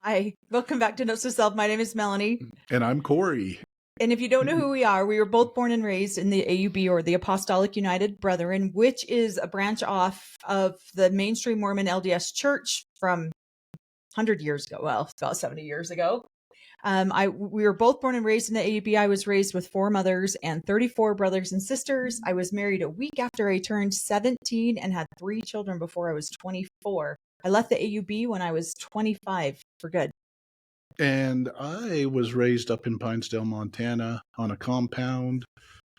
Hi, welcome back to Notes to Self. My name is Melanie. And I'm Corey. And if you don't know who we are, we were both born and raised in the AUB, or the Apostolic United Brethren, which is a branch off of the mainstream Mormon LDS Church from 100 years ago. Well, about 70 years ago. We were both born and raised in the AUB. I was raised with 4 mothers and 34 brothers and sisters. I was married a week after I turned 17 and had 3 children before I was 24. I left the AUB when I was 25 for good. And I was raised up in Pinesdale, Montana on a compound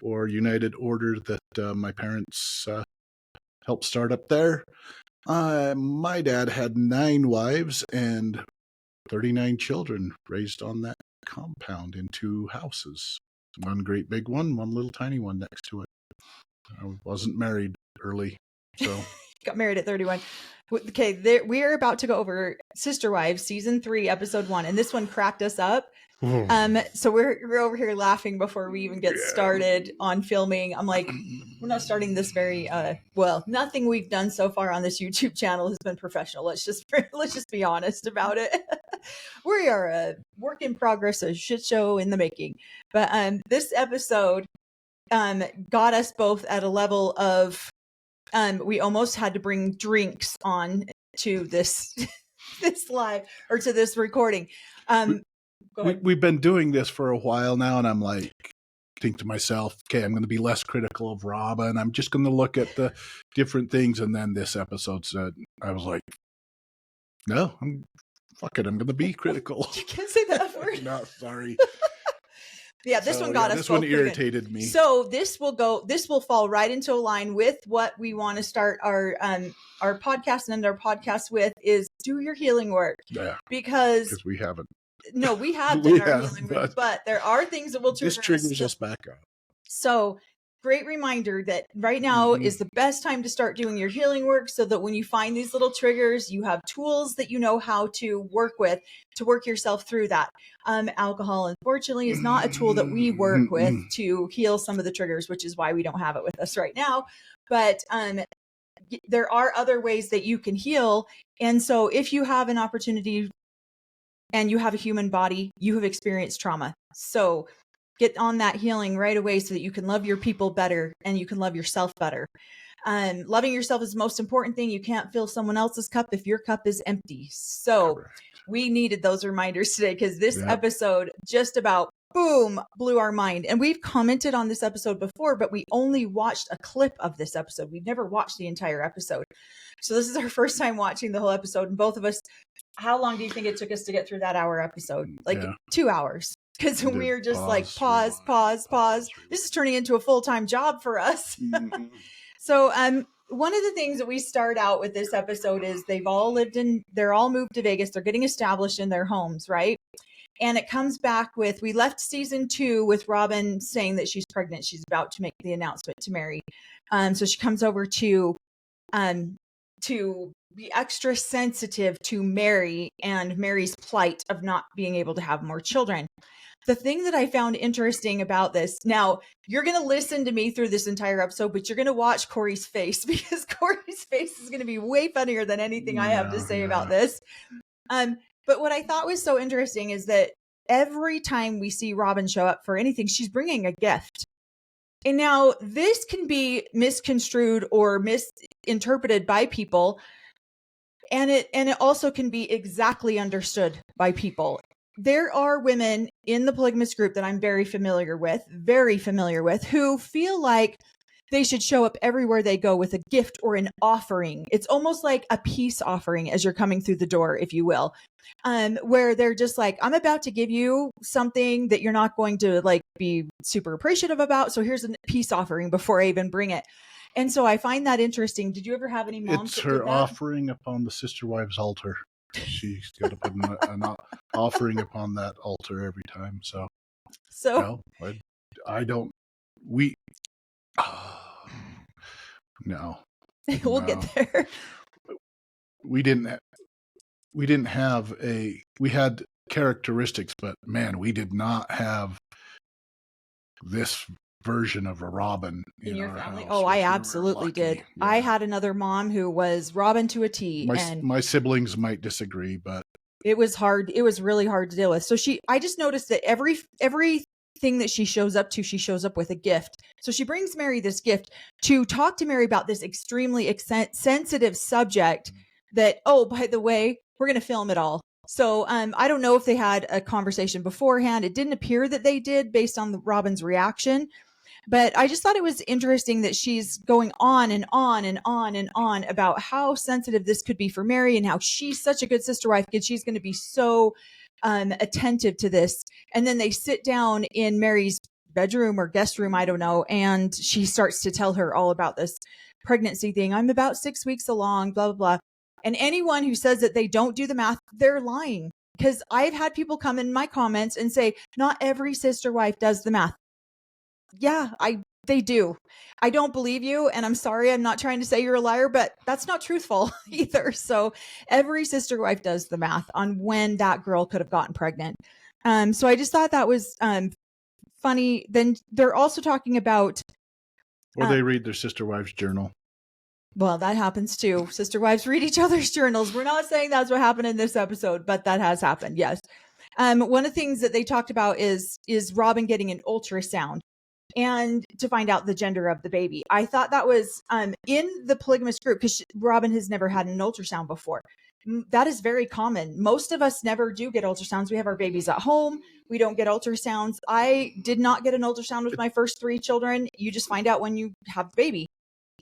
or United Order that my parents helped start up there. My dad had 9 wives and 39 children raised on that compound in 2 houses. One great big one, one little tiny one next to it. I wasn't married early, so... Got married at 31. Okay, we are about to go over Sister Wives, season 3, episode 1, and this one cracked us up. So we're over here laughing before we even get started on filming. I'm like, we're not starting this very well. Nothing we've done so far on this YouTube channel has been professional. Let's just be honest about it. We are a work in progress, a shit show in the making. But this episode got us both at a level of we almost had to bring drinks on to this live or to this recording. We've been doing this for a while now, and I'm like, think to myself, okay, I'm going to be less critical of Robin. I'm just going to look at the different things. And then this episode said, I was like, no, fuck it. I'm going to be critical. You can't say that word. No, sorry. Yeah, this one got us. This one irritated me. So this will fall right into a line with what we want to start our podcast and end our podcast with is do your healing work. Yeah. Because we haven't. No, we have done our healing work, but there are things that will trigger us. This triggers us back up. So great reminder that right now is the best time to start doing your healing work so that when you find these little triggers, you have tools that you know how to work with to work yourself through that. Alcohol, unfortunately, is not a tool that we work with to heal some of the triggers, which is why we don't have it with us right now. But there are other ways that you can heal. And so if you have an opportunity and you have a human body, you have experienced trauma. So get on that healing right away so that you can love your people better and you can love yourself better. Loving yourself is the most important thing. You can't fill someone else's cup if your cup is empty. So correct. We needed those reminders today because this episode just about boom blew our mind. And we've commented on this episode before, but we only watched a clip of this episode. We've never watched the entire episode. So this is our first time watching the whole episode. And both of us, how long do you think it took us to get through that hour episode? Like 2 hours. Because we're just pause. This is turning into a full-time job for us. So one of the things that we start out with this episode is they're all moved to Vegas. They're getting established in their homes, right? And it comes back with, we left season 2 with Robin saying that she's pregnant. She's about to make the announcement to Mary. So she comes over to be extra sensitive to Mary and Mary's plight of not being able to have more children. The thing that I found interesting about this, now you're going to listen to me through this entire episode, but you're going to watch Corey's face because Corey's face is going to be way funnier than anything I have to say about this. But what I thought was so interesting is that every time we see Robin show up for anything, she's bringing a gift. And now this can be misconstrued or misinterpreted by people. And it also can be exactly understood by people. There are women in the Polygamous group that I'm very familiar with, who feel like they should show up everywhere they go with a gift or an offering. It's almost like a peace offering as you're coming through the door, if you will, where they're just like, I'm about to give you something that you're not going to like be super appreciative about. So here's a peace offering before I even bring it. And so I find that interesting. Did you ever have any moms? It's her offering upon the Sister Wives altar. She's got to put an offering upon that altar every time. So no, I don't. No. We'll get there. We had characteristics, but man, we did not have this version of a Robin in our family. House. Oh, I absolutely did. Yeah. I had another mom who was Robin to a T. My siblings might disagree, but It was hard. It was really hard to deal with. So I just noticed that everything that she shows up to, she shows up with a gift. So she brings Mary this gift to talk to Mary about this extremely sensitive subject that, oh, by the way, we're going to film it all. So I don't know if they had a conversation beforehand. It didn't appear that they did based on Robin's reaction. But I just thought it was interesting that she's going on and on and on and on about how sensitive this could be for Mary and how she's such a good sister wife because she's going to be so attentive to this. And then they sit down in Mary's bedroom or guest room, I don't know, and she starts to tell her all about this pregnancy thing. I'm about 6 weeks along, blah, blah, blah. And anyone who says that they don't do the math, they're lying. Because I've had people come in my comments and say, not every sister wife does the math. Yeah, they do. I don't believe you. And I'm sorry, I'm not trying to say you're a liar, but that's not truthful either. So every sister wife does the math on when that girl could have gotten pregnant. So I just thought that was funny. Then they're also talking about. Or they read their sister wife's journal. Well, that happens too. Sister wives read each other's journals. We're not saying that's what happened in this episode, but that has happened. Yes. One of the things that they talked about is Robin getting an ultrasound and to find out the gender of the baby. I thought that was in the polygamous group because Robin has never had an ultrasound before. That is very common. Most of us never do get ultrasounds. We have our babies at home. We don't get ultrasounds. I did not get an ultrasound with my first 3 children. You just find out when you have the baby.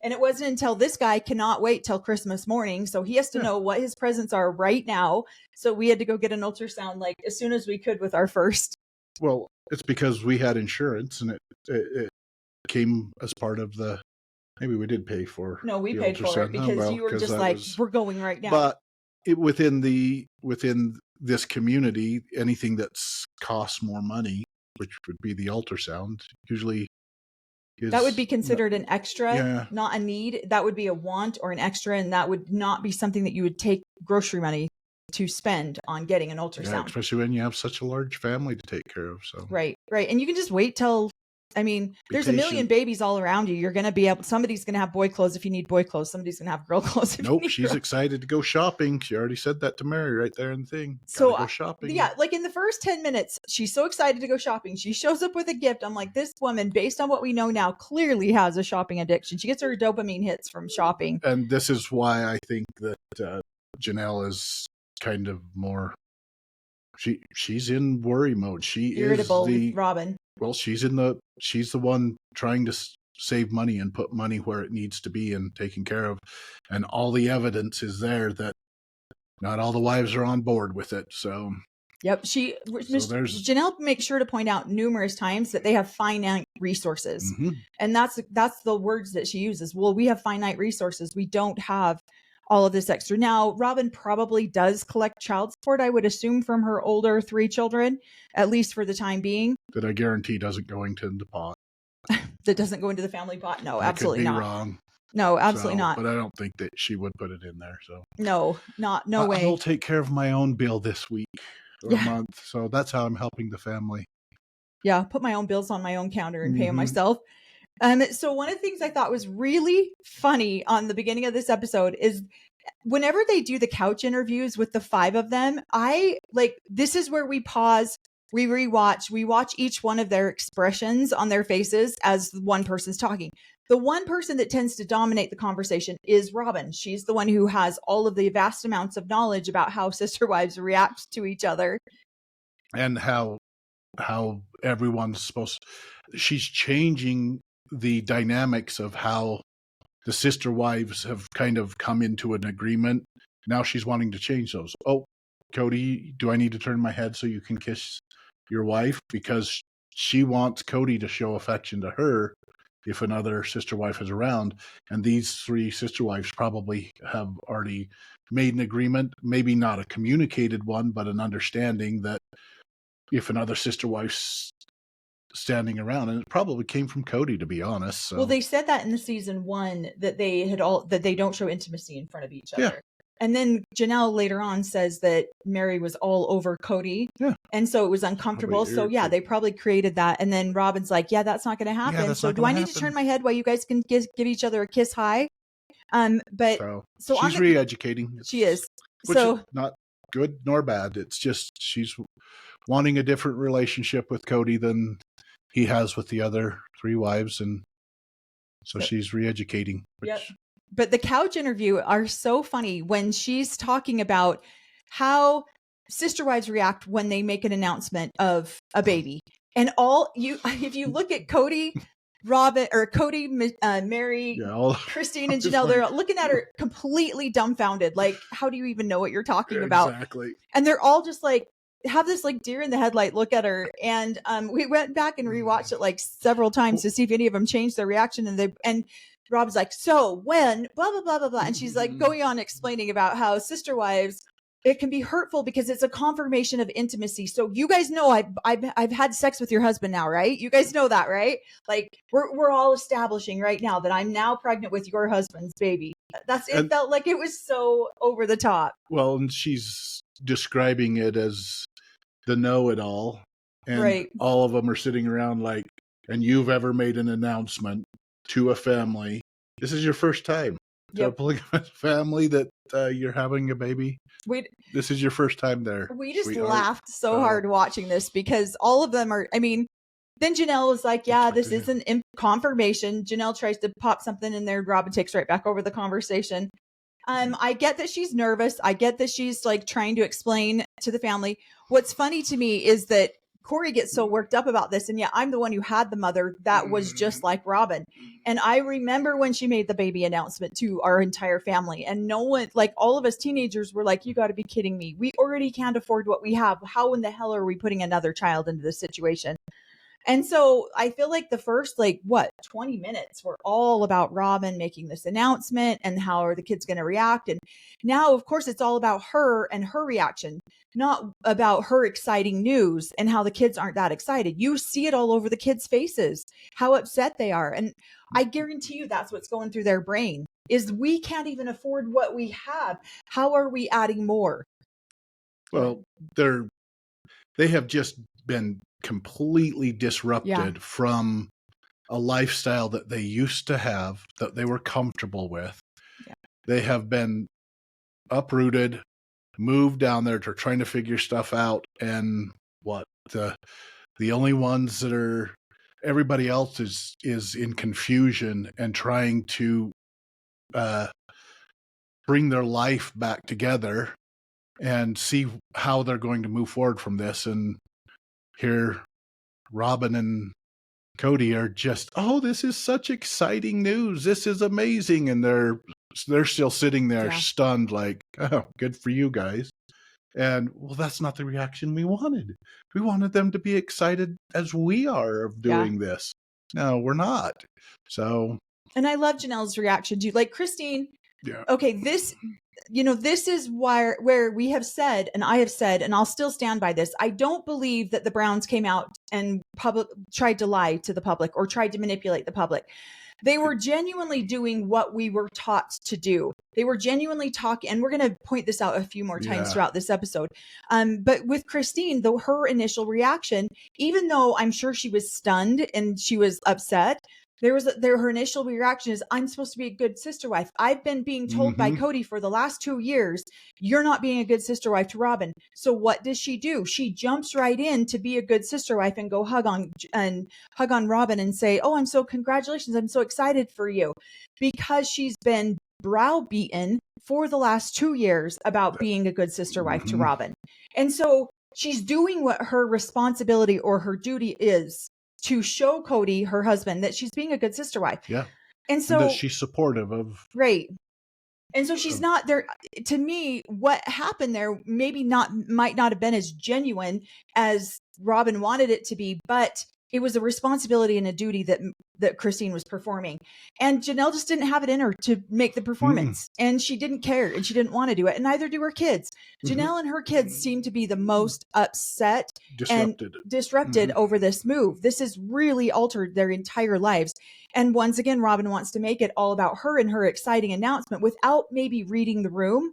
And it wasn't until this guy cannot wait till Christmas morning. So he has to know what his presents are right now. So we had to go get an ultrasound like as soon as we could with our first. Well, it's because we had insurance and it came as part of the, maybe we did pay for. No, we paid for it because you were just like, we're going right now. But within this community, anything that's costs more money, which would be the ultrasound, usually that would be considered an extra, not a need. That would be a want or an extra, and that would not be something that you would take grocery money to spend on getting an ultrasound. Yeah, especially when you have such a large family to take care of. So right. And you can just wait till. I mean, there's a million babies all around you. You're going to be able. Somebody's going to have boy clothes if you need boy clothes. Somebody's going to have girl clothes. Nope, she's excited to go shopping. She already said that to Mary right there in the thing. So go shopping. Yeah, like in the first 10 minutes, she's so excited to go shopping. She shows up with a gift. I'm like, this woman, based on what we know now, clearly has a shopping addiction. She gets her dopamine hits from shopping. And this is why I think that Janelle is kind of more. She's in worry mode. She irritable is with Robin. Well, she's the one trying to save money and put money where it needs to be and taken care of. And all the evidence is there that not all the wives are on board with it. So, yep. Janelle makes sure to point out numerous times that they have finite resources. Mm-hmm. And that's the words that she uses. Well, we have finite resources. We don't have all of this extra. Now, Robin probably does collect child support, I would assume, from her older 3 children, at least for the time being. That I guarantee doesn't go into the pot. That doesn't go into the family pot? No, absolutely not. Wrong. No, absolutely not. But I don't think that she would put it in there. So no way. I will take care of my own bill this week or month. So that's how I'm helping the family. Yeah, put my own bills on my own counter and pay them myself. So one of the things I thought was really funny on the beginning of this episode is whenever they do the couch interviews with the 5 of them, this is where we pause, we rewatch, we watch each one of their expressions on their faces as one person's talking. The one person that tends to dominate the conversation is Robin. She's the one who has all of the vast amounts of knowledge about how sister wives react to each other. And how everyone's supposed to, she's changing the dynamics of how the sister wives have kind of come into an agreement. Now she's wanting to change those. Oh, Cody, do I need to turn my head so you can kiss your wife? Because she wants Cody to show affection to her if another sister wife is around. And these 3 sister wives probably have already made an agreement, maybe not a communicated one, but an understanding that if another sister wife's standing around, and it probably came from Cody, to be honest. So. Well, they said that in the season 1 that they don't show intimacy in front of each other. Yeah. And then Janelle later on says that Mary was all over Cody. Yeah. And so it was uncomfortable. So yeah, they probably created that. And then Robin's like, yeah, that's not going to happen. Yeah, so do I need to turn my head while you guys can give each other a kiss high? But so she's re-educating. She is. Which is not good nor bad. It's just she's wanting a different relationship with Cody than he has with the other 3 wives, and so she's re-educating. Yep. But the couch interview are so funny when she's talking about how sister wives react when they make an announcement of a baby. And if you look at Cody, Robin, or Cody, Mary, Christine, and Janelle, they're looking at her completely dumbfounded. Like, how do you even know what you're talking about? Exactly. And they're all just like, have this like deer in the headlight look at her. And we went back and rewatched it like several times to see if any of them changed their reaction. And Rob's like, so when blah, blah, blah, blah, blah. And she's like going on explaining about how sister wives, it can be hurtful because it's a confirmation of intimacy. So you guys know I've had sex with your husband now, right? You guys know that, right? Like we're all establishing right now that I'm now pregnant with your husband's baby. It felt like it was so over the top. Well, and she's describing it as the know-it-all, and all of them are sitting around like, and you've ever made an announcement to a family. This is your first time to a polygamous family that you're having a baby. This is your first time there. We just laughed so hard watching this because all of them are, I mean, then Janelle was like, yeah, this is an confirmation. Janelle tries to pop something in there. Robin takes right back over the conversation. I get that she's nervous. I get that she's like trying to explain to the family. What's funny to me is that Corey gets so worked up about this. And yeah, I'm the one who had the mother that was just like Robin. And I remember when she made the baby announcement to our entire family, and no one, like all of us teenagers were like, you got to be kidding me. We already can't afford what we have. How in the hell are we putting another child into this situation? And so I feel like the first 20 minutes were all about Robin making this announcement and how are the kids going to react. And now, of course, it's all about her and her reaction, not about her exciting news and how the kids aren't that excited. You see it all over the kids' faces, how upset they are. And I guarantee you that's what's going through their brain is we can't even afford what we have. How are we adding more? Well, they have just been completely disrupted from a lifestyle that they used to have, that they were comfortable with. Yeah. They have been uprooted, moved down there to trying to figure stuff out. And the only ones that are, everybody else is in confusion and trying to bring their life back together and see how they're going to move forward from this. And here, Robin and Cody are just, oh, this is such exciting news. This is amazing. And they're still sitting there stunned like, oh, good for you guys. And well, that's not the reaction we wanted. We wanted them to be excited as we are of doing this. No, we're not. So. And I love Janelle's reaction to like Christine. Yeah. Okay, this is where we have said, and I have said, and I'll still stand by this. I don't believe that the Browns came out and tried to lie to the public or tried to manipulate the public. They were genuinely doing what we were taught to do. They were genuinely talking, and we're going to point this out a few more times throughout this episode. But with Christine, her initial reaction, even though I'm sure she was stunned and she was upset, her initial reaction is, I'm supposed to be a good sister wife. I've been being told by Cody for the last 2 years, you're not being a good sister wife to Robin. So what does she do? She jumps right in to be a good sister wife and go hug on Robin and say, oh, congratulations. I'm so excited for you, because she's been browbeaten for the last 2 years about being a good sister wife to Robin. And so she's doing what her responsibility or her duty is, to show Cody, her husband, that she's being a good sister wife. Yeah. And so that she's supportive of. Right. And so she's not there. To me, what happened there might not have been as genuine as Robin wanted it to be, but it was a responsibility and a duty that Christine was performing. And Janelle just didn't have it in her to make the performance. And she didn't care and she didn't want to do it. And neither do her kids. Janelle and her kids seem to be the most upset and disrupted over this move. This has really altered their entire lives. And once again, Robin wants to make it all about her and her exciting announcement without maybe reading the room,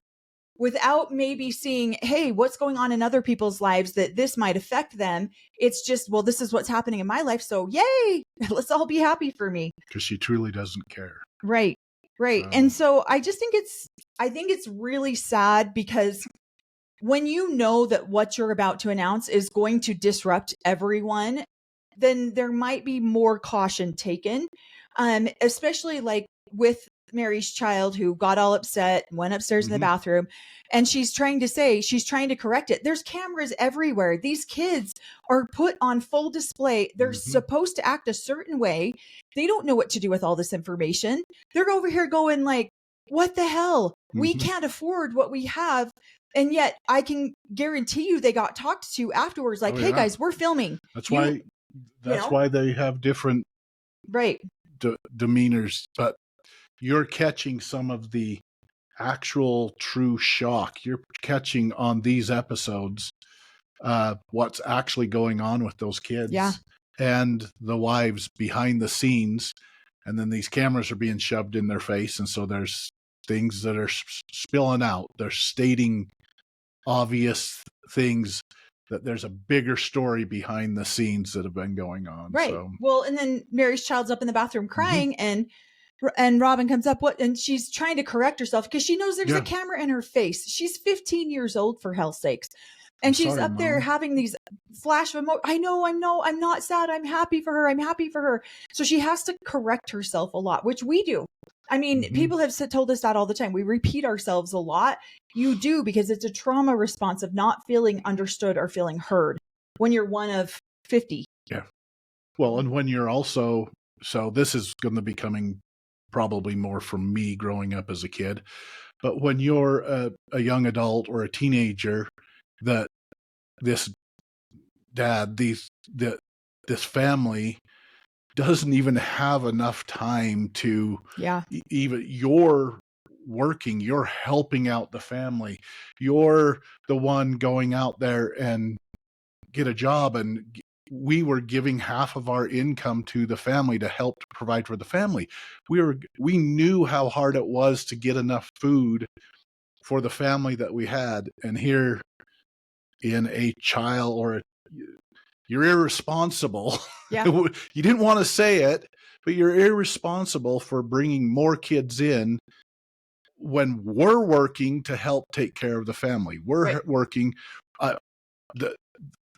without maybe seeing, hey, what's going on in other people's lives that this might affect them. It's just, well, this is what's happening in my life. So yay, let's all be happy for me. Because she truly doesn't care. Right. And so I just think it's really sad because when you know that what you're about to announce is going to disrupt everyone, then there might be more caution taken. Especially like with Mary's child who got all upset and went upstairs in the bathroom, and she's trying to correct it. There's cameras everywhere. These kids are put on full display. They're supposed to act a certain way. They don't know what to do with all this information. They're over here going like, what the hell? We can't afford what we have. And yet I can guarantee you they got talked to afterwards. Like, hey guys, we're filming. That's why they have different demeanors, but you're catching some of the actual true shock. You're catching on these episodes what's actually going on with those kids and the wives behind the scenes. And then these cameras are being shoved in their face. And so there's things that are spilling out. They're stating obvious things, that there's a bigger story behind the scenes that have been going on. Right. So. Well, and then Mary's child's up in the bathroom crying and Robin comes up, and she's trying to correct herself because she knows there's a camera in her face. She's 15 years old, for hell's sakes. And she's up there having these flash of emotion. I'm not sad. I'm happy for her. So she has to correct herself a lot, which we do. I mean, people have told us that all the time. We repeat ourselves a lot. You do, because it's a trauma response of not feeling understood or feeling heard when you're one of 50. Yeah. Well, and when you're also, so this is going to be coming probably more from me growing up as a kid, but when you're a young adult or a teenager, that this family doesn't even have enough time to even, you're working, you're helping out the family, you're the one going out there and get a job, and we were giving half of our income to the family to help provide for the family. We knew how hard it was to get enough food for the family that we had, and here in a child or you're irresponsible. Yeah. You didn't want to say it, but you're irresponsible for bringing more kids in when we're working to help take care of the family. We're working.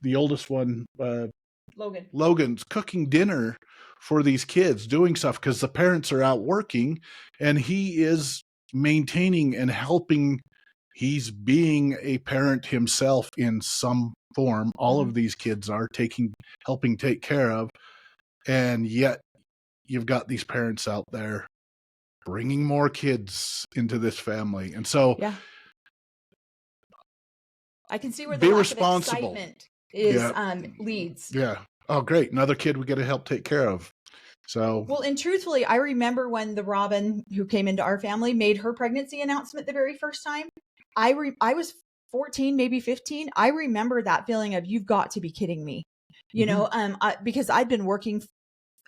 The oldest one, Logan's cooking dinner for these kids, doing stuff because the parents are out working, and he is maintaining and helping. He's being a parent himself in some form. All of these kids are helping take care of, and yet you've got these parents out there bringing more kids into this family. And so I can see where the lack of excitement is leads. Yeah. Oh, great. Another kid we got to help take care of. So, well, and truthfully, I remember when the Robin who came into our family made her pregnancy announcement the very first time. I was 14, maybe 15. I remember that feeling of, you've got to be kidding me, you know, because I'd been working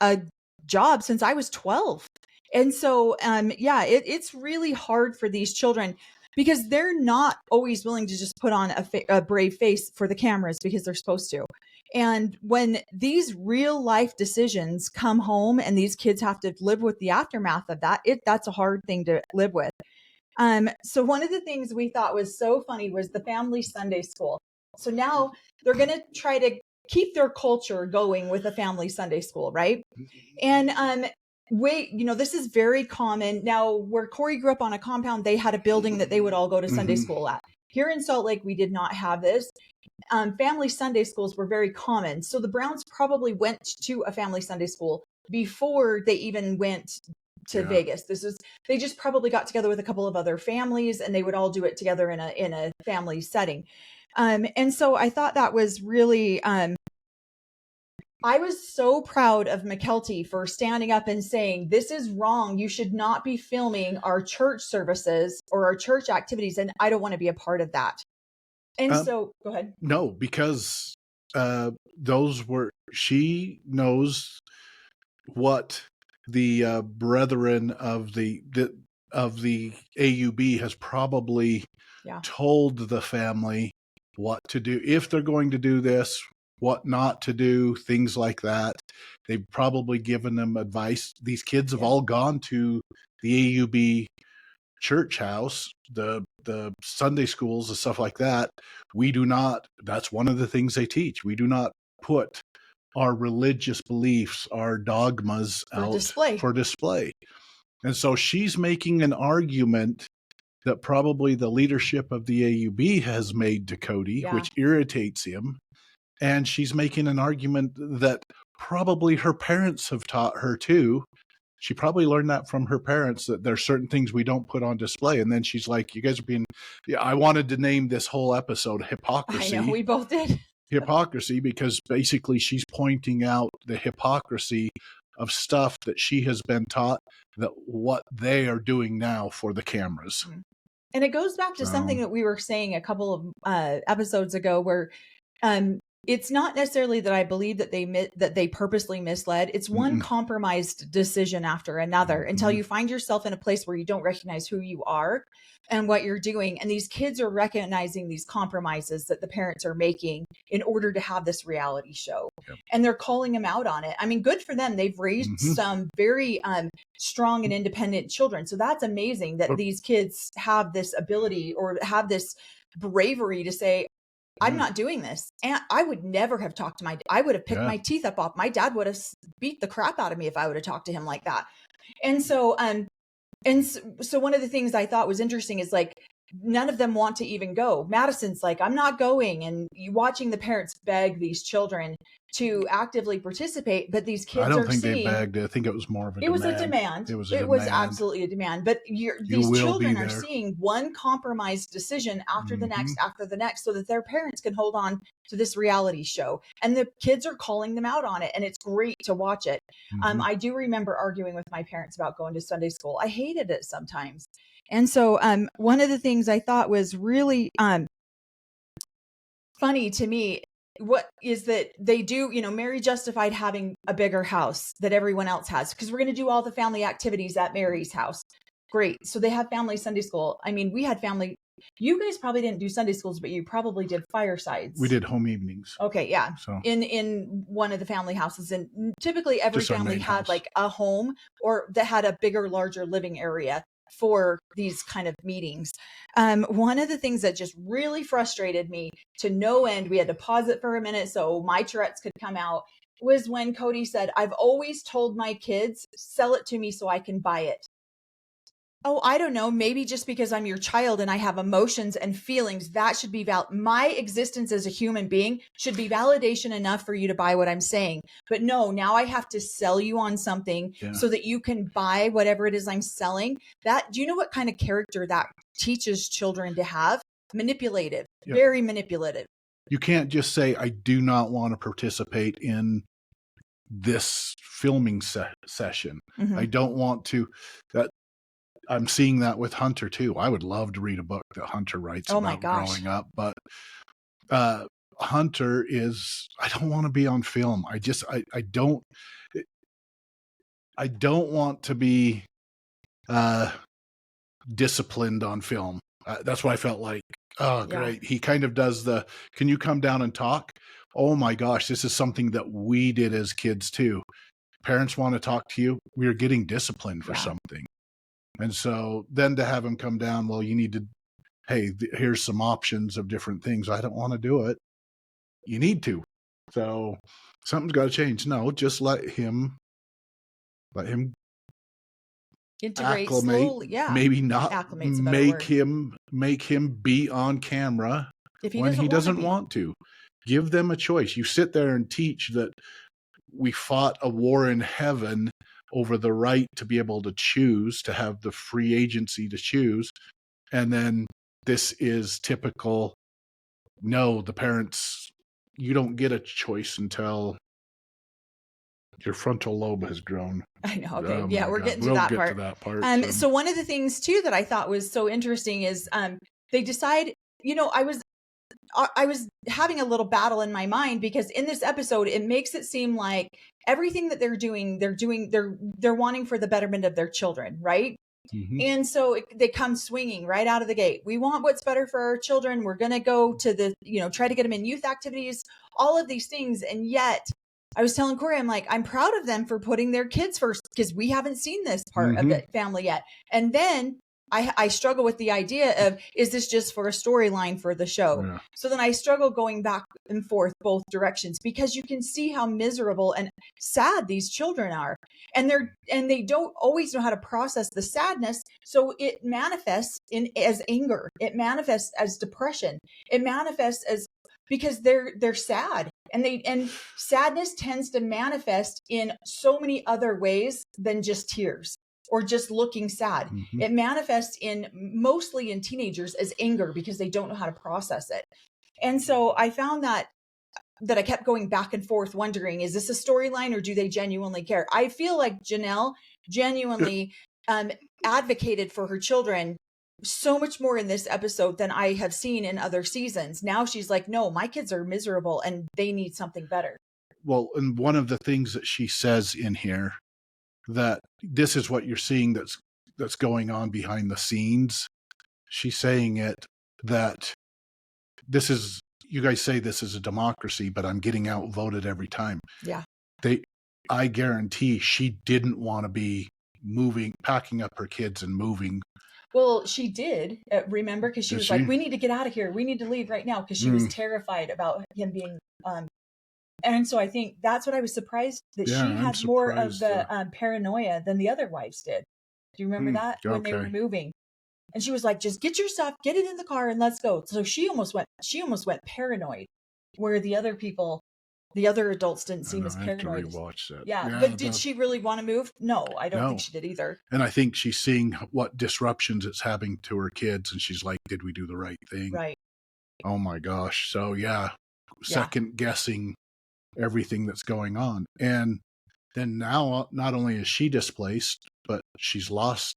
a job since I was 12. And so, it's really hard for these children because they're not always willing to just put on a brave face for the cameras because they're supposed to. And when these real life decisions come home and these kids have to live with the aftermath of that, that's a hard thing to live with. So one of the things we thought was so funny was the family Sunday school. So now they're going to try to keep their culture going with a family Sunday school, right? And this is very common. Now, where Corey grew up on a compound, they had a building that they would all go to Sunday school at. Here in Salt Lake, we did not have this. Family Sunday schools were very common. So the Browns probably went to a family Sunday school before they even went to Vegas. They just probably got together with a couple of other families and they would all do it together in a family setting. And so I thought that was really, I was so proud of McKelty for standing up and saying, this is wrong. You should not be filming our church services or our church activities. And I don't want to be a part of that. And so go ahead. No, because she knows what the brethren of the AUB has probably told the family what to do if they're going to do this, what not to do, things like that. They've probably given them advice. These kids have all gone to the AUB church house, the Sunday schools and stuff like that, we do not, that's one of the things they teach. We do not put our religious beliefs, our dogmas out for display. And so she's making an argument that probably the leadership of the AUB has made to Cody, which irritates him. And she's making an argument that probably her parents have taught her too. She probably learned that from her parents, that there's certain things we don't put on display. And then she's like, you guys are being, I wanted to name this whole episode Hypocrisy. I know, we both did. Hypocrisy, because basically she's pointing out the hypocrisy of stuff that she has been taught, that what they are doing now for the cameras. And it goes back to something that we were saying a couple of episodes ago, where it's not necessarily that I believe that they purposely misled. It's one compromised decision after another until you find yourself in a place where you don't recognize who you are and what you're doing. And these kids are recognizing these compromises that the parents are making in order to have this reality show. Yep. And they're calling them out on it. I mean, good for them. They've raised some very strong and independent children. So that's amazing that these kids have this ability or have this bravery to say, I'm not doing this. And I would never have talked to I would have picked my teeth up off. My dad would have beat the crap out of me if I would have talked to him like that. And so, so one of the things I thought was interesting is like, none of them want to even go. Madison's like, I'm not going. And you watching the parents beg these children to actively participate, but these kids I don't think they begged. I think it was more of a demand. It was a demand. It was absolutely a demand. But these children are seeing one compromised decision after the next, so that their parents can hold on to this reality show. And the kids are calling them out on it. And it's great to watch it. I do remember arguing with my parents about going to Sunday school. I hated it sometimes. And so one of the things I thought was really funny to me, what is that they do, Mary justified having a bigger house that everyone else has, because we're going to do all the family activities at Mary's house. Great. So they have family Sunday school. I mean, we had family. You guys probably didn't do Sunday schools, but you probably did firesides. We did home evenings. Okay. Yeah. So in one of the family houses, and typically every family had like a home or that had a bigger, larger living area for these kind of meetings. One of the things that just really frustrated me to no end, we had to pause it for a minute so my Tourette's could come out, was when Cody said, I've always told my kids, sell it to me so I can buy it. Oh, I don't know. Maybe just because I'm your child and I have emotions and feelings, that should be my existence as a human being should be validation enough for you to buy what I'm saying. But no, now I have to sell you on something so that you can buy whatever it is I'm selling. Do you know what kind of character that teaches children to have? Manipulative, very manipulative. You can't just say, I do not want to participate in this filming session. I don't want to. I'm seeing that with Hunter too. I would love to read a book that Hunter writes about growing up, but Hunter I don't want to be on film. I don't want to be disciplined on film. That's what I felt like. Oh, great. He kind of does can you come down and talk? Oh my gosh, this is something that we did as kids too. Parents want to talk to you. We're getting disciplined for something. And so then to have him come down, well, you need to, here's some options of different things. I don't want to do it. You need to. So something's got to change. No, just let him integrate acclimate, slowly. Yeah. Maybe not make him be on camera when he doesn't want to. Give them a choice. You sit there and teach that we fought a war in heaven over the right to be able to choose, to have the free agency to choose. And then this is typical. No, the parents, you don't get a choice until your frontal lobe has grown. I know. Okay. We're getting to that part. So one of the things too that I thought was so interesting is they decide, I was having a little battle in my mind, because in this episode, it makes it seem like everything that they're wanting for the betterment of their children, right? And so they come swinging right out of the gate. We want what's better for our children. We're going to go to try to get them in youth activities, all of these things. And yet I was telling Corey, I'm like, I'm proud of them for putting their kids first, because we haven't seen this part of the family yet. And then I struggle with the idea of, is this just for a storyline for the show? Yeah. So then I struggle going back and forth both directions, because you can see how miserable and sad these children are. And they don't always know how to process the sadness. So it manifests as anger. It manifests as depression. It manifests as, because they're sad, and sadness tends to manifest in so many other ways than just tears or just looking sad. Mm-hmm. It manifests mostly in teenagers as anger, because they don't know how to process it. And so I found that I kept going back and forth wondering, is this a storyline or do they genuinely care? I feel like Janelle genuinely advocated for her children so much more in this episode than I have seen in other seasons. Now she's like, no, my kids are miserable and they need something better. Well, and one of the things that she says in here, that this is what you're seeing that's going on behind the scenes. She's saying it that this is, you guys say this is a democracy, but I'm getting outvoted every time. Yeah. I guarantee she didn't want to be packing up her kids and moving. Well, she did, remember, because she was like, we need to get out of here. We need to leave right now, because she was terrified about him being, and so I think that's what I was surprised, that she had more of the paranoia than the other wives did. Do you remember that? When they were moving? And she was like, just get your stuff, get it in the car and let's go. So she almost went paranoid, where the other adults didn't seem as paranoid. Yeah. But did she really want to move? No, I don't think she did either. And I think she's seeing what disruptions it's having to her kids. And she's like, did we do the right thing? Right. Oh my gosh. So second guessing everything that's going on. And then now, not only is she displaced, but she's lost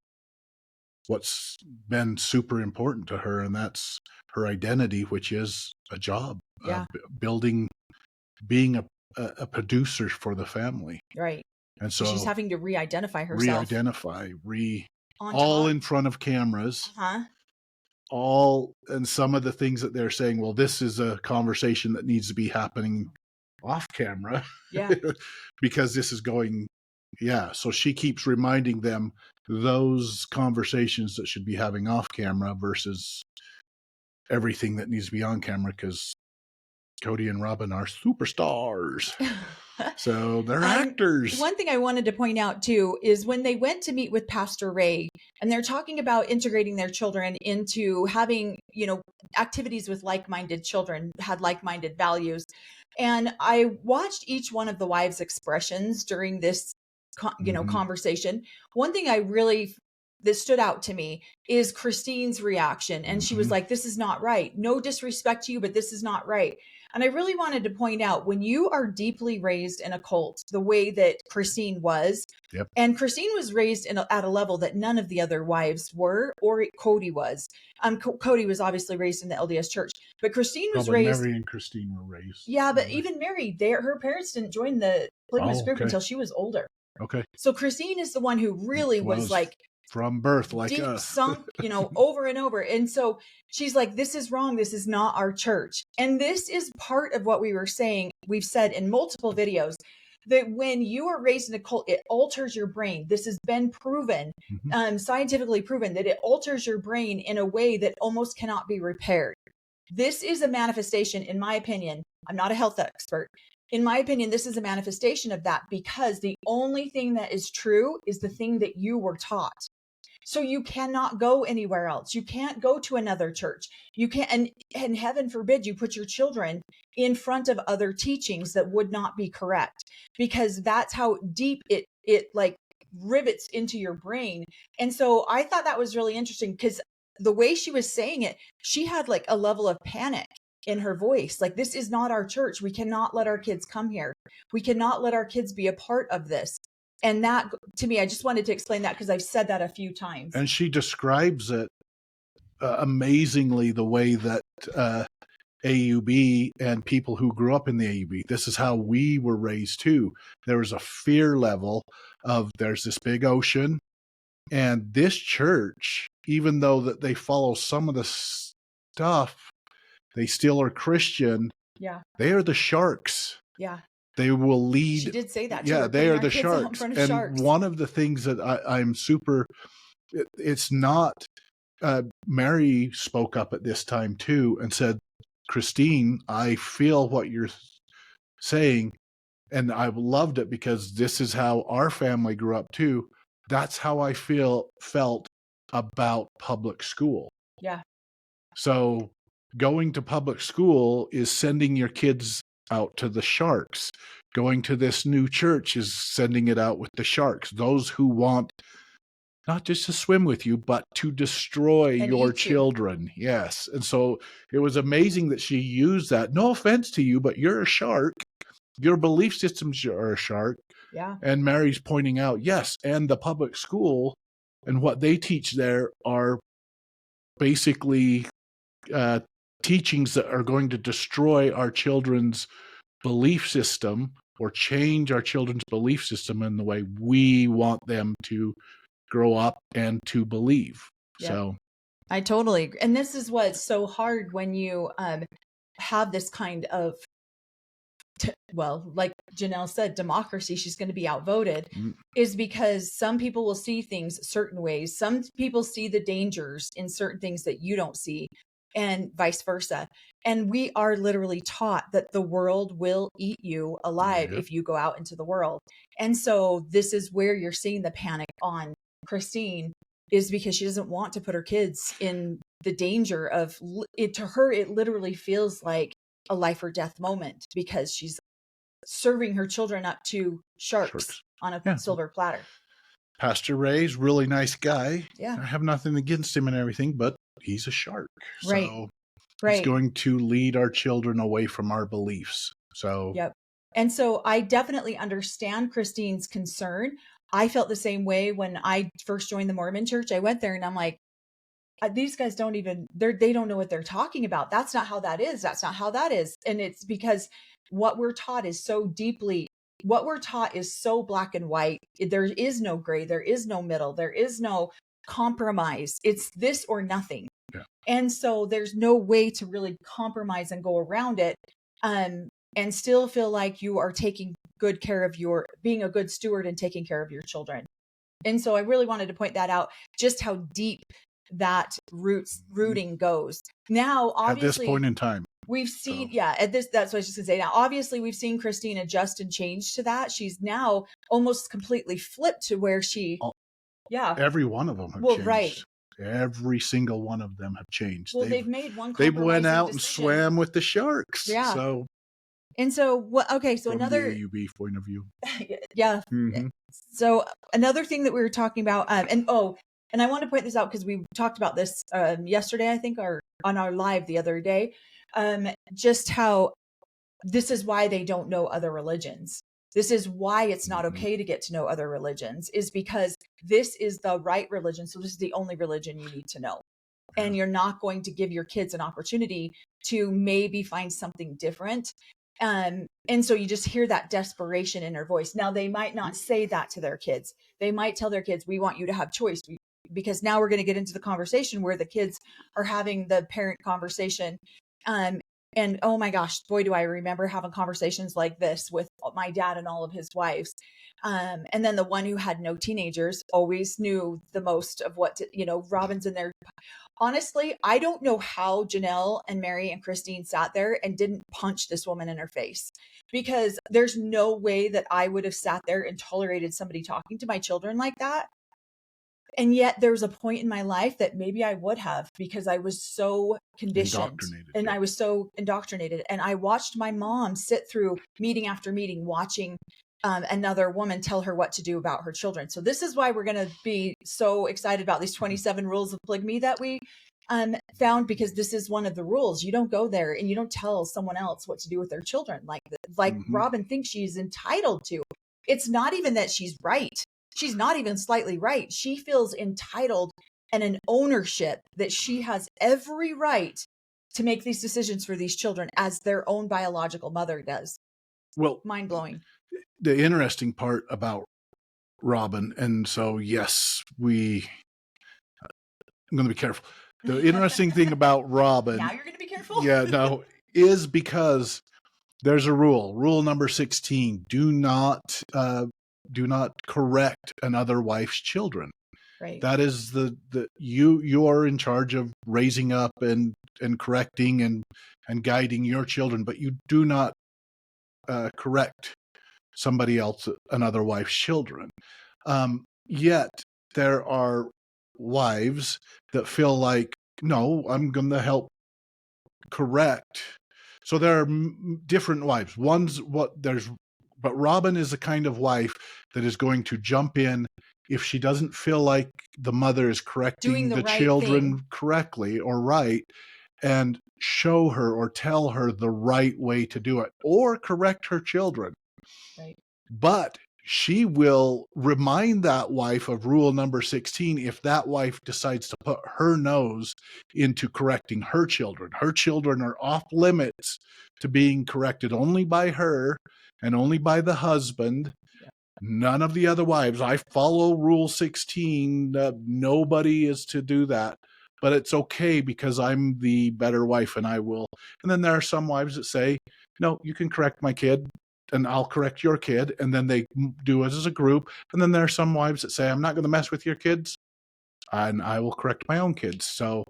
what's been super important to her, and that's her identity, which is a job, being a producer for the family. Right. And so she's having to re-identify herself. All in front of cameras. And some of the things that they're saying, well, this is a conversation that needs to be happening off camera. Yeah. Because this is going, so she keeps reminding them those conversations that should be having off camera versus everything that needs to be on camera, because Cody and Robin are superstars. So they're actors. One thing I wanted to point out too is when they went to meet with Pastor Ray, and they're talking about integrating their children into having, activities with like-minded children, had like-minded values. And I watched each one of the wives' expressions during this, conversation. One thing that stood out to me is Christine's reaction. And she was like, this is not right. No disrespect to you, but this is not right. And I really wanted to point out, when you are deeply raised in a cult, the way that Christine was, and Christine was raised at a level that none of the other wives were, or Cody was. Cody was obviously raised in the LDS church, but Christine was raised. Mary and Christine were raised. Yeah, but even Mary, her parents didn't join the Polygamous group until she was older. Okay. So Christine is the one who really was like, from birth, like deep us. sunk, over and over. And so she's like, this is wrong. This is not our church. And this is part of what we were saying. We've said in multiple videos that when you are raised in a cult, it alters your brain. This has been proven, scientifically proven, that it alters your brain in a way that almost cannot be repaired. This is a manifestation, in my opinion. I'm not a health expert. In my opinion, this is a manifestation of that, because the only thing that is true is the thing that you were taught. So you cannot go anywhere else. You can't go to another church. You can't, and heaven forbid you put your children in front of other teachings that would not be correct, because that's how deep it like rivets into your brain. And so I thought that was really interesting, because the way she was saying it, she had like a level of panic in her voice. Like, this is not our church. We cannot let our kids come here. We cannot let our kids be a part of this. And that, to me, I just wanted to explain that, because I've said that a few times. And she describes it amazingly, the way that AUB and people who grew up in the AUB, this is how we were raised too. There was a fear level of, there's this big ocean, and this church, even though that they follow some of the stuff, they still are Christian. Yeah. They are the sharks. Yeah. They will lead. She did say that. Yeah, they are the sharks. And one of the things that I'm super, it's not Mary spoke up at this time too and said, Christine, I feel what you're saying, and I loved it because this is how our family grew up too. That's how I felt about public school. Yeah. So going to public school is sending your kids out to the sharks. Going to this new church is sending it out with the sharks, those who want not just to swim with you, but to destroy And your eat you. children. Yes. And so it was amazing that she used that. No offense to you, but you're a shark. Your belief systems are a shark. Yeah. And Mary's pointing out, yes, and the public school and what they teach there are basically teachings that are going to destroy our children's belief system or change our children's belief system in the way we want them to grow up and to believe. Yep. So I totally agree. And this is what's so hard when you have this kind of, like Janelle said, democracy, she's going to be outvoted, is because some people will see things certain ways. Some people see the dangers in certain things that you don't see, and vice versa. And we are literally taught that the world will eat you alive if you go out into the world. And so this is where you're seeing the panic on Christine, is because she doesn't want to put her kids in the danger of it. To her, it literally feels like a life or death moment because she's serving her children up to sharks on a silver platter. Pastor Ray's really nice guy. Yeah. I have nothing against him and everything, but he's a shark. Right. So right. he's going to lead our children away from our beliefs. So yep. And so I definitely understand Christine's concern. I felt the same way when I first joined the Mormon church. I went there and I'm like, these guys they don't know what they're talking about. That's not how that is. That's not how that is. And it's because what we're taught is so black and white. There is no gray. There is no middle. There is no compromise. It's this or nothing. Yeah. And so there's no way to really compromise and go around it. And still feel like you are taking good care of being a good steward and taking care of your children. And so I really wanted to point that out, just how deep that rooting goes. Now, obviously, at this point in time, we've seen, that's what I was just gonna say. Now, obviously, we've seen Christine adjust and change to that. She's now almost completely flipped to where every one of them have changed. Right. Every single one of them have changed. Well, they've made one. They went out and swam with the sharks. Yeah. So. And so what? Okay, so from another the AUB point of view. Yeah. Mm-hmm. So another thing that we were talking about, and I want to point this out because we talked about this yesterday, I think, or on our live the other day, just how this is why they don't know other religions. This is why it's not okay to get to know other religions, is because this is the right religion. So this is the only religion you need to know. And you're not going to give your kids an opportunity to maybe find something different. And so you just hear that desperation in her voice. Now, they might not say that to their kids. They might tell their kids, we want you to have choice. Because now we're going to get into the conversation where the kids are having the parent conversation. And oh my gosh, boy, do I remember having conversations like this with my dad and all of his wives. And then the one who had no teenagers always knew the most of what Robin's in there. Honestly, I don't know how Janelle and Mary and Christine sat there and didn't punch this woman in her face, because there's no way that I would have sat there and tolerated somebody talking to my children like that. And yet there was a point in my life that maybe I would have, because I was so conditioned and I was so indoctrinated. And I watched my mom sit through meeting after meeting, watching another woman tell her what to do about her children. So this is why we're going to be so excited about these 27 rules of polygamy that we found, because this is one of the rules. You don't go there and you don't tell someone else what to do with their children like Robin thinks she's entitled to. It's not even that she's right. She's not even slightly right. She feels entitled and an ownership that she has every right to make these decisions for these children as their own biological mother does. Well, mind blowing. The interesting part about Robin, and so yes, I'm going to be careful. The interesting thing about Robin, now you're going to be careful. is because there's a rule number 16: do not correct another wife's children. Right. That is you are in charge of raising up and correcting and guiding your children, but you do not correct somebody else, another wife's children. Yet there are wives that feel like, no, I'm going to help correct. So there are different wives. But Robin is the kind of wife that is going to jump in if she doesn't feel like the mother is correcting the right children thing correctly or right, and show her or tell her the right way to do it, or correct her children. Right. But she will remind that wife of rule number 16 if that wife decides to put her nose into correcting her children. Her children are off limits to being corrected only by her and only by the husband. Yeah. None of the other wives. I follow rule 16. Nobody is to do that. But it's okay because I'm the better wife and I will. And then there are some wives that say, no, you can correct my kid and I'll correct your kid. And then they do it as a group. And then there are some wives that say, I'm not going to mess with your kids and I will correct my own kids. So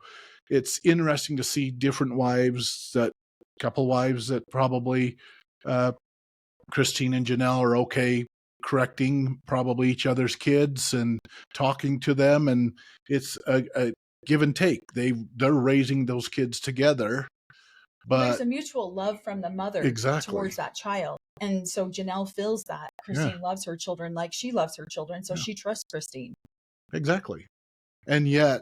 it's interesting to see different wives, couple wives that probably Christine and Janelle are okay correcting probably each other's kids and talking to them. And it's a give and take. They're raising those kids together. But there's a mutual love from the mother exactly towards that child. And so Janelle feels that Christine loves her children like she loves her children. So she trusts Christine. Exactly. And yet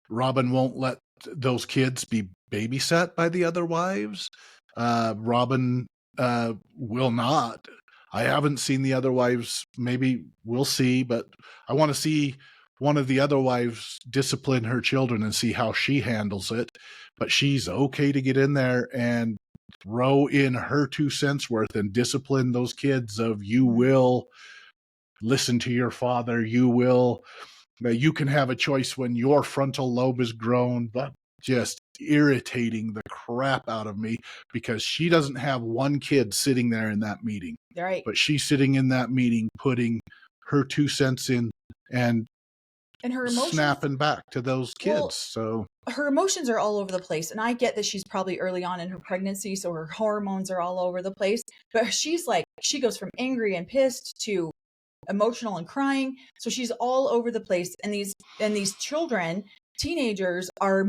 Robin won't let those kids be babysat by the other wives. Robin will not. I haven't seen the other wives. Maybe we'll see, but I want to see one of the other wives discipline her children and see how she handles it. But she's okay to get in there and throw in her 2 cents worth and discipline those kids of, you will listen to your father. You can have a choice when your frontal lobe is grown. But just irritating the crap out of me because she doesn't have one kid sitting there in that meeting. Right. But she's sitting in that meeting, putting her 2 cents in and her emotions, snapping back to those kids. Well, so her emotions are all over the place. And I get that she's probably early on in her pregnancy, so her hormones are all over the place. But she's like, she goes from angry and pissed to emotional and crying. So she's all over the place. And these children, teenagers, are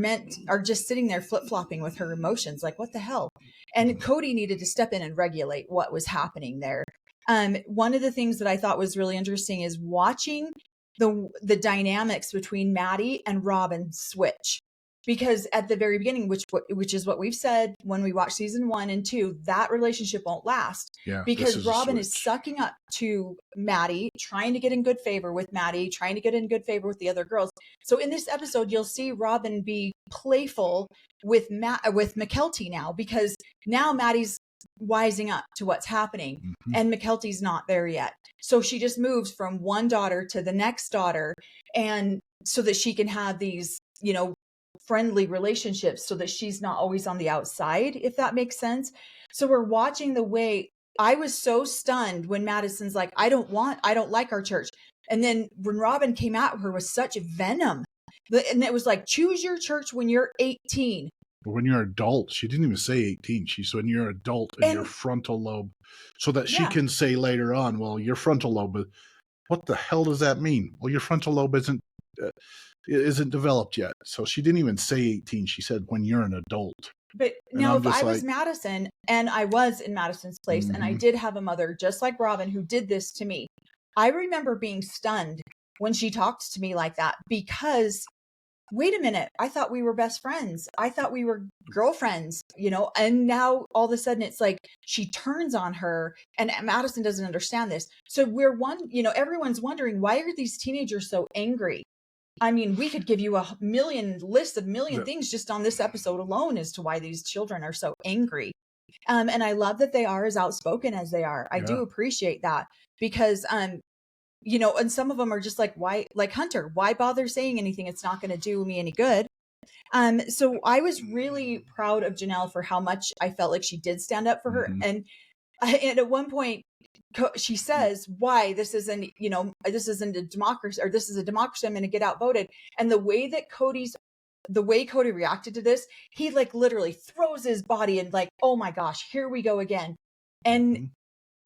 just sitting there flip-flopping with her emotions. Like, what the hell? And Cody needed to step in and regulate what was happening there. One of the things that I thought was really interesting is watching the dynamics between Maddie and Robin switch. Because at the very beginning, which is what we've said when we watch season 1 and 2, that relationship won't last. Yeah, because Robin is sucking up to Maddie, trying to get in good favor with Maddie, trying to get in good favor with the other girls. So in this episode, you'll see Robin be playful with McKelty now, because now Maddie's wising up to what's happening, and McKelty's not there yet. So she just moves from one daughter to the next daughter, and so that she can have these, friendly relationships, so that she's not always on the outside, if that makes sense. So we're watching the way. I was so stunned when Madison's like, I don't like our church. And then when Robin came at her with such venom, and it was like, choose your church when you're 18. When you're adult. She didn't even say 18. She said when you're adult and your frontal lobe, so that she can say later on, well, your frontal lobe, what the hell does that mean? Well, your frontal lobe isn't developed yet. So she didn't even say 18. She said when you're an adult. But now, if I was Madison, and I was in Madison's place, and I did have a mother just like Robin who did this to me, I remember being stunned when she talked to me like that, because wait a minute, I thought we were best friends. I thought we were girlfriends, and now all of a sudden it's like she turns on her, and Madison doesn't understand this. So everyone's wondering, why are these teenagers so angry? I mean, we could give you a list of million things just on this episode alone as to why these children are so angry. And I love that they are as outspoken as they are. I do appreciate that, because, and some of them are just like, why, like Hunter, why bother saying anything? It's not going to do me any good. So I was really proud of Janelle for how much I felt like she did stand up for her. And And at one point, she says, why this isn't a democracy, or this is a democracy, I'm going to get outvoted. And the way Cody reacted to this, he like literally throws his body and like, oh my gosh, here we go again. And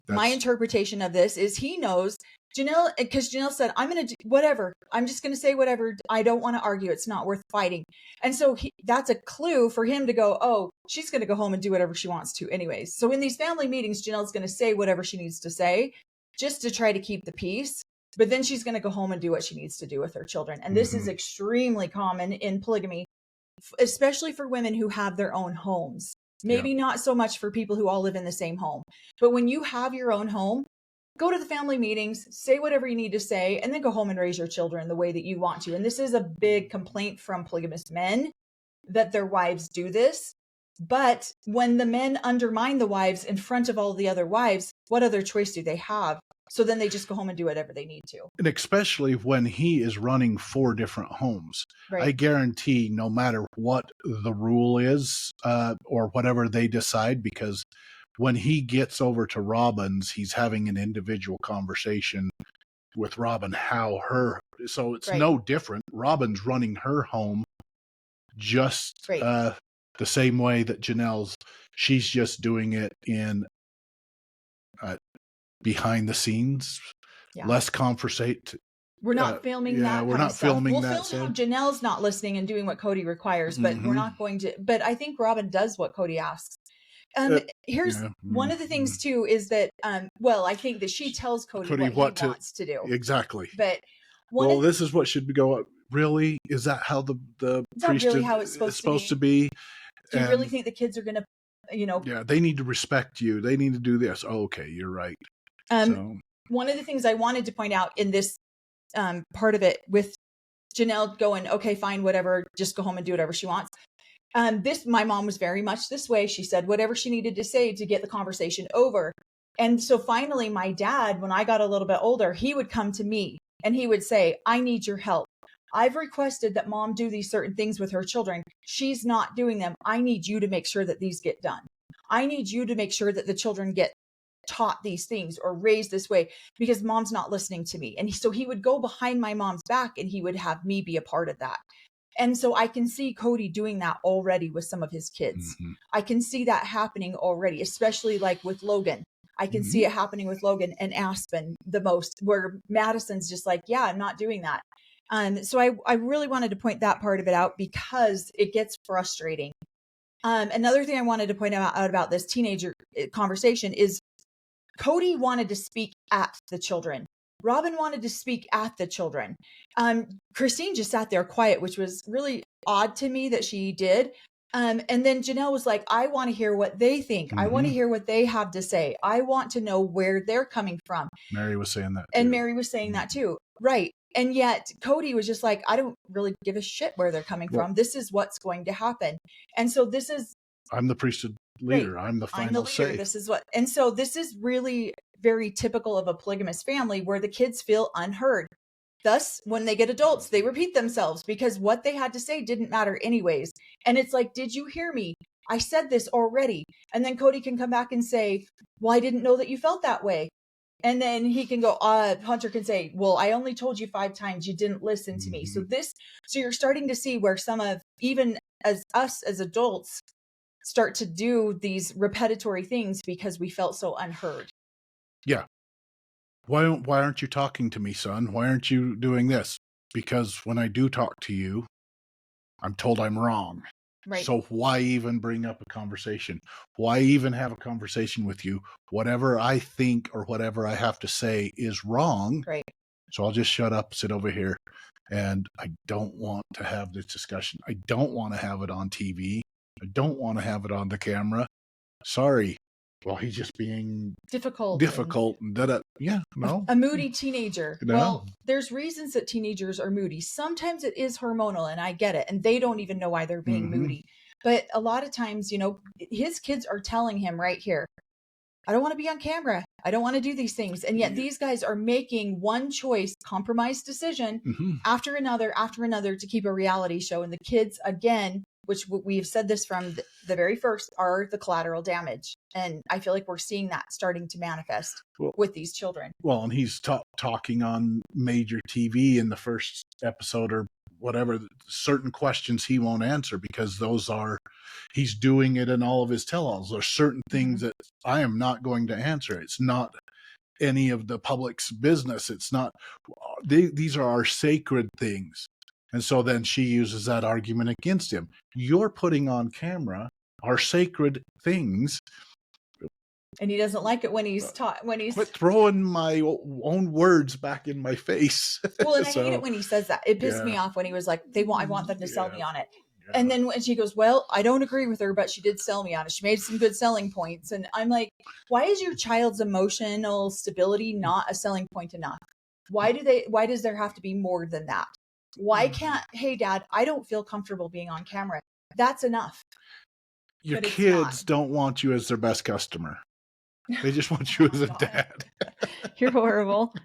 my interpretation of this is he knows Janelle, because Janelle said, I'm going to do whatever. I'm just going to say whatever. I don't want to argue. It's not worth fighting. And so that's a clue for him to go, oh, she's going to go home and do whatever she wants to anyways. So in these family meetings, Janelle's going to say whatever she needs to say just to try to keep the peace. But then she's going to go home and do what she needs to do with her children. And this is extremely common in polygamy, especially for women who have their own homes. Maybe not so much for people who all live in the same home. But when you have your own home, go to the family meetings, say whatever you need to say, and then go home and raise your children the way that you want to. And this is a big complaint from polygamous men, that their wives do this. But when the men undermine the wives in front of all the other wives, what other choice do they have? So then they just go home and do whatever they need to. And especially when he is running 4 different homes. Right. I guarantee no matter what the rule is or whatever they decide, because when he gets over to Robin's, he's having an individual conversation with Robin, so it's no different. Robin's running her home just the same way that Janelle's, she's just doing it in behind the scenes, less conversate. We're not filming that. We're not filming that. We'll film how Janelle's not listening and doing what Cody requires, but we're not going to. But I think Robin does what Cody asks. Here's one of the things too is that, I think that she tells Cody what he wants to do. Exactly. But this is what should go up. Really? Is that how the priest really how it's supposed to be? Do you really think the kids are going to, Yeah, they need to respect you. They need to do this. Oh, okay, you're right. One of the things I wanted to point out in this part of it with Janelle going, okay, fine, whatever, just go home and do whatever she wants. My mom was very much this way. She said whatever she needed to say to get the conversation over. And so finally, my dad, when I got a little bit older, he would come to me and he would say, I need your help. I've requested that mom do these certain things with her children. She's not doing them. I need you to make sure that these get done. I need you to make sure that the children get taught these things or raised this way, because mom's not listening to me. And so he would go behind my mom's back and he would have me be a part of that. And so I can see Cody doing that already with some of his kids. I can see that happening already, especially like with Logan. I can see it happening with Logan and Aspen the most, where Madison's just like, yeah, I'm not doing that. So I really wanted to point that part of it out because it gets frustrating. Another thing I wanted to point out about this teenager conversation is Cody wanted to speak at the children. Robin wanted to speak at the children. Christine just sat there quiet, which was really odd to me that she did. And then Janelle was like, I want to hear what they think. I want to hear what they have to say. I want to know where they're coming from. Mary was saying that too. And Mary was saying that too. Right. And yet Cody was just like, I don't really give a shit where they're coming from. This is what's going to happen. And so this is, I'm the priesthood leader. I'm the final say. This is what, and so this is really very typical of a polygamous family where the kids feel unheard. Thus, when they get adults, they repeat themselves because what they had to say didn't matter anyways. And it's like, did you hear me? I said this already. And then Cody can come back and say, well, I didn't know that you felt that way. And then he can go, Hunter can say, well, I only told you 5 times. You didn't listen to me. So you're starting to see where some of, even as us as adults, start to do these repetitory things because we felt so unheard. Yeah. Why aren't you talking to me, son? Why aren't you doing this? Because when I do talk to you, I'm told I'm wrong. Right. So why even bring up a conversation? Why even have a conversation with you? Whatever I think or whatever I have to say is wrong. Right. So I'll just shut up, sit over here. And I don't want to have this discussion. I don't want to have it on TV. I don't want to have it on the camera. Sorry. Well, he's just being difficult. Yeah, no. A moody teenager. No. Well, there's reasons that teenagers are moody. Sometimes it is hormonal, and I get it. And they don't even know why they're being moody. But a lot of times, his kids are telling him right here, I don't want to be on camera. I don't want to do these things. And yet these guys are making one choice, compromise decision after another to keep a reality show. And the kids, again, which we've said this from the very first, are the collateral damage. And I feel like we're seeing that starting to manifest with these children. Well, and he's talking on major TV in the first episode or whatever, certain questions he won't answer because he's doing it in all of his tell-alls. There's certain things that I am not going to answer. It's not any of the public's business. It's not, these are our sacred things. And so then she uses that argument against him. You're putting on camera our sacred things. And he doesn't like it when he's taught, quit throwing my own words back in my face. Well, and I hate it when he says that. It pissed me off when he was like, I want them to sell me on it. Yeah. And then when she goes, well, I don't agree with her, but she did sell me on it. She made some good selling points. And I'm like, why is your child's emotional stability not a selling point enough? Why does there have to be more than that? Why can't, hey, Dad, I don't feel comfortable being on camera. That's enough. Your kids don't want you as their best customer. They just want you as a dad. You're horrible.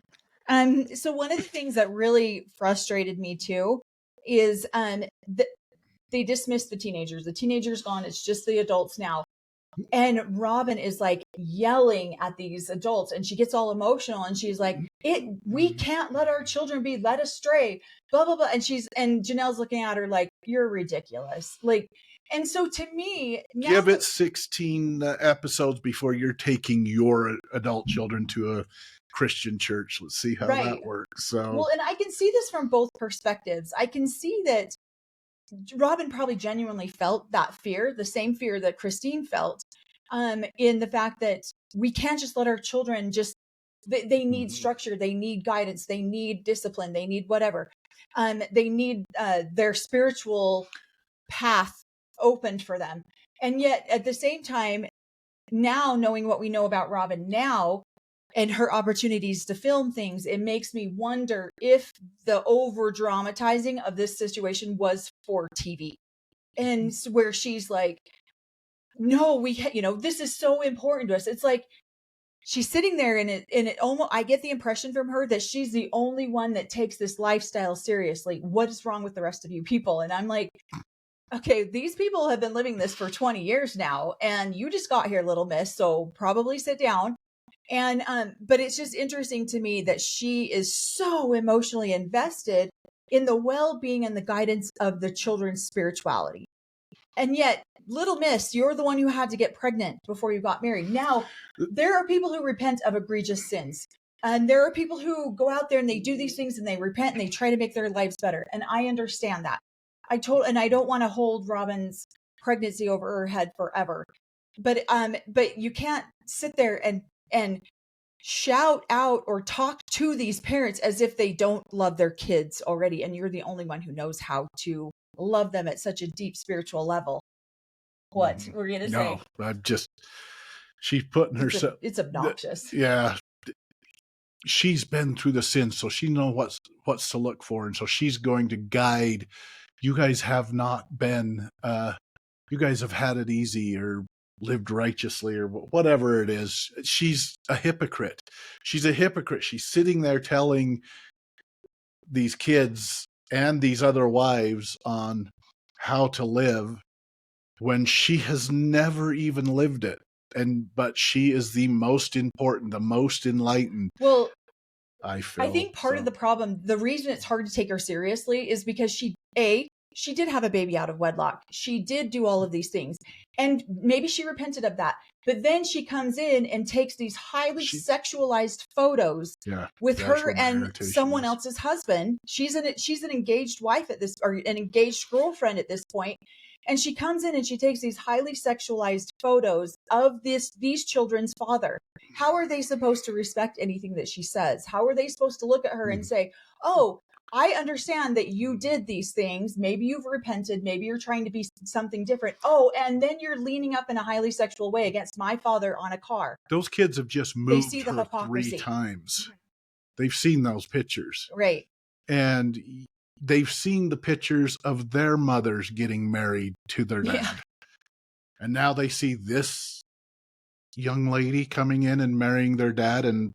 So one of the things that really frustrated me too is they dismissed the teenagers. The teenagers gone. It's just the adults now. And Robin is like yelling at these adults and she gets all emotional and she's like, we can't let our children be led astray, blah, blah, blah. And Janelle's looking at her like, you're ridiculous. Like, and so to me, give it 16 episodes before you're taking your adult children to a Christian church. Let's see how that works. So, well, and I can see this from both perspectives. I can see that Robin probably genuinely felt that fear, the same fear that Christine felt, in the fact that we can't just let our children they need structure, they need guidance, they need discipline, they need whatever. They need their spiritual path opened for them. And yet at the same time, now knowing what we know about Robin now, and her opportunities to film things, it makes me wonder if the over dramatizing of this situation was for TV, and where she's like, no, this is so important to us. It's like she's sitting there and it almost, I get the impression from her that she's the only one that takes this lifestyle seriously. What is wrong with the rest of you people? And I'm like, okay, these people have been living this for 20 years now, and you just got here, little miss. So probably sit down. And, but it's just interesting to me that she is so emotionally invested in the well-being and the guidance of the children's spirituality. And yet, little miss, you're the one who had to get pregnant before you got married. Now, there are people who repent of egregious sins. And there are people who go out there and they do these things and they repent and they try to make their lives better. And I understand that. And I don't want to hold Robin's pregnancy over her head forever. But you can't sit there and shout out or talk to these parents as if they don't love their kids already. And you're the only one who knows how to love them at such a deep spiritual level. What were you going to say? No, she's putting herself. It's obnoxious. She's been through the sin, so she knows what's to look for. And so she's going to guide. You guys have not been, you guys have had it easy or lived righteously or whatever it is. She's a hypocrite. She's a hypocrite. She's sitting there telling these kids and these other wives on how to live when she has never even lived it. But she is the most important, the most enlightened. Well, I think part of the problem, the reason it's hard to take her seriously is because she did have a baby out of wedlock. She did do all of these things. And maybe she repented of that. But then she comes in and takes these highly sexualized photos with her and someone else's husband. She's an engaged wife at this, or an engaged girlfriend at this point. And she comes in and she takes these highly sexualized photos of these children's father. How are they supposed to respect anything that she says? How are they supposed to look at her and say, oh, I understand that you did these things. Maybe you've repented. Maybe you're trying to be something different. Oh, and then you're leaning up in a highly sexual way against my father on a car. Those kids have just moved her 3 times. They've seen those pictures. Right. And they've seen the pictures of their mothers getting married to their dad. Yeah. And now they see this young lady coming in and marrying their dad and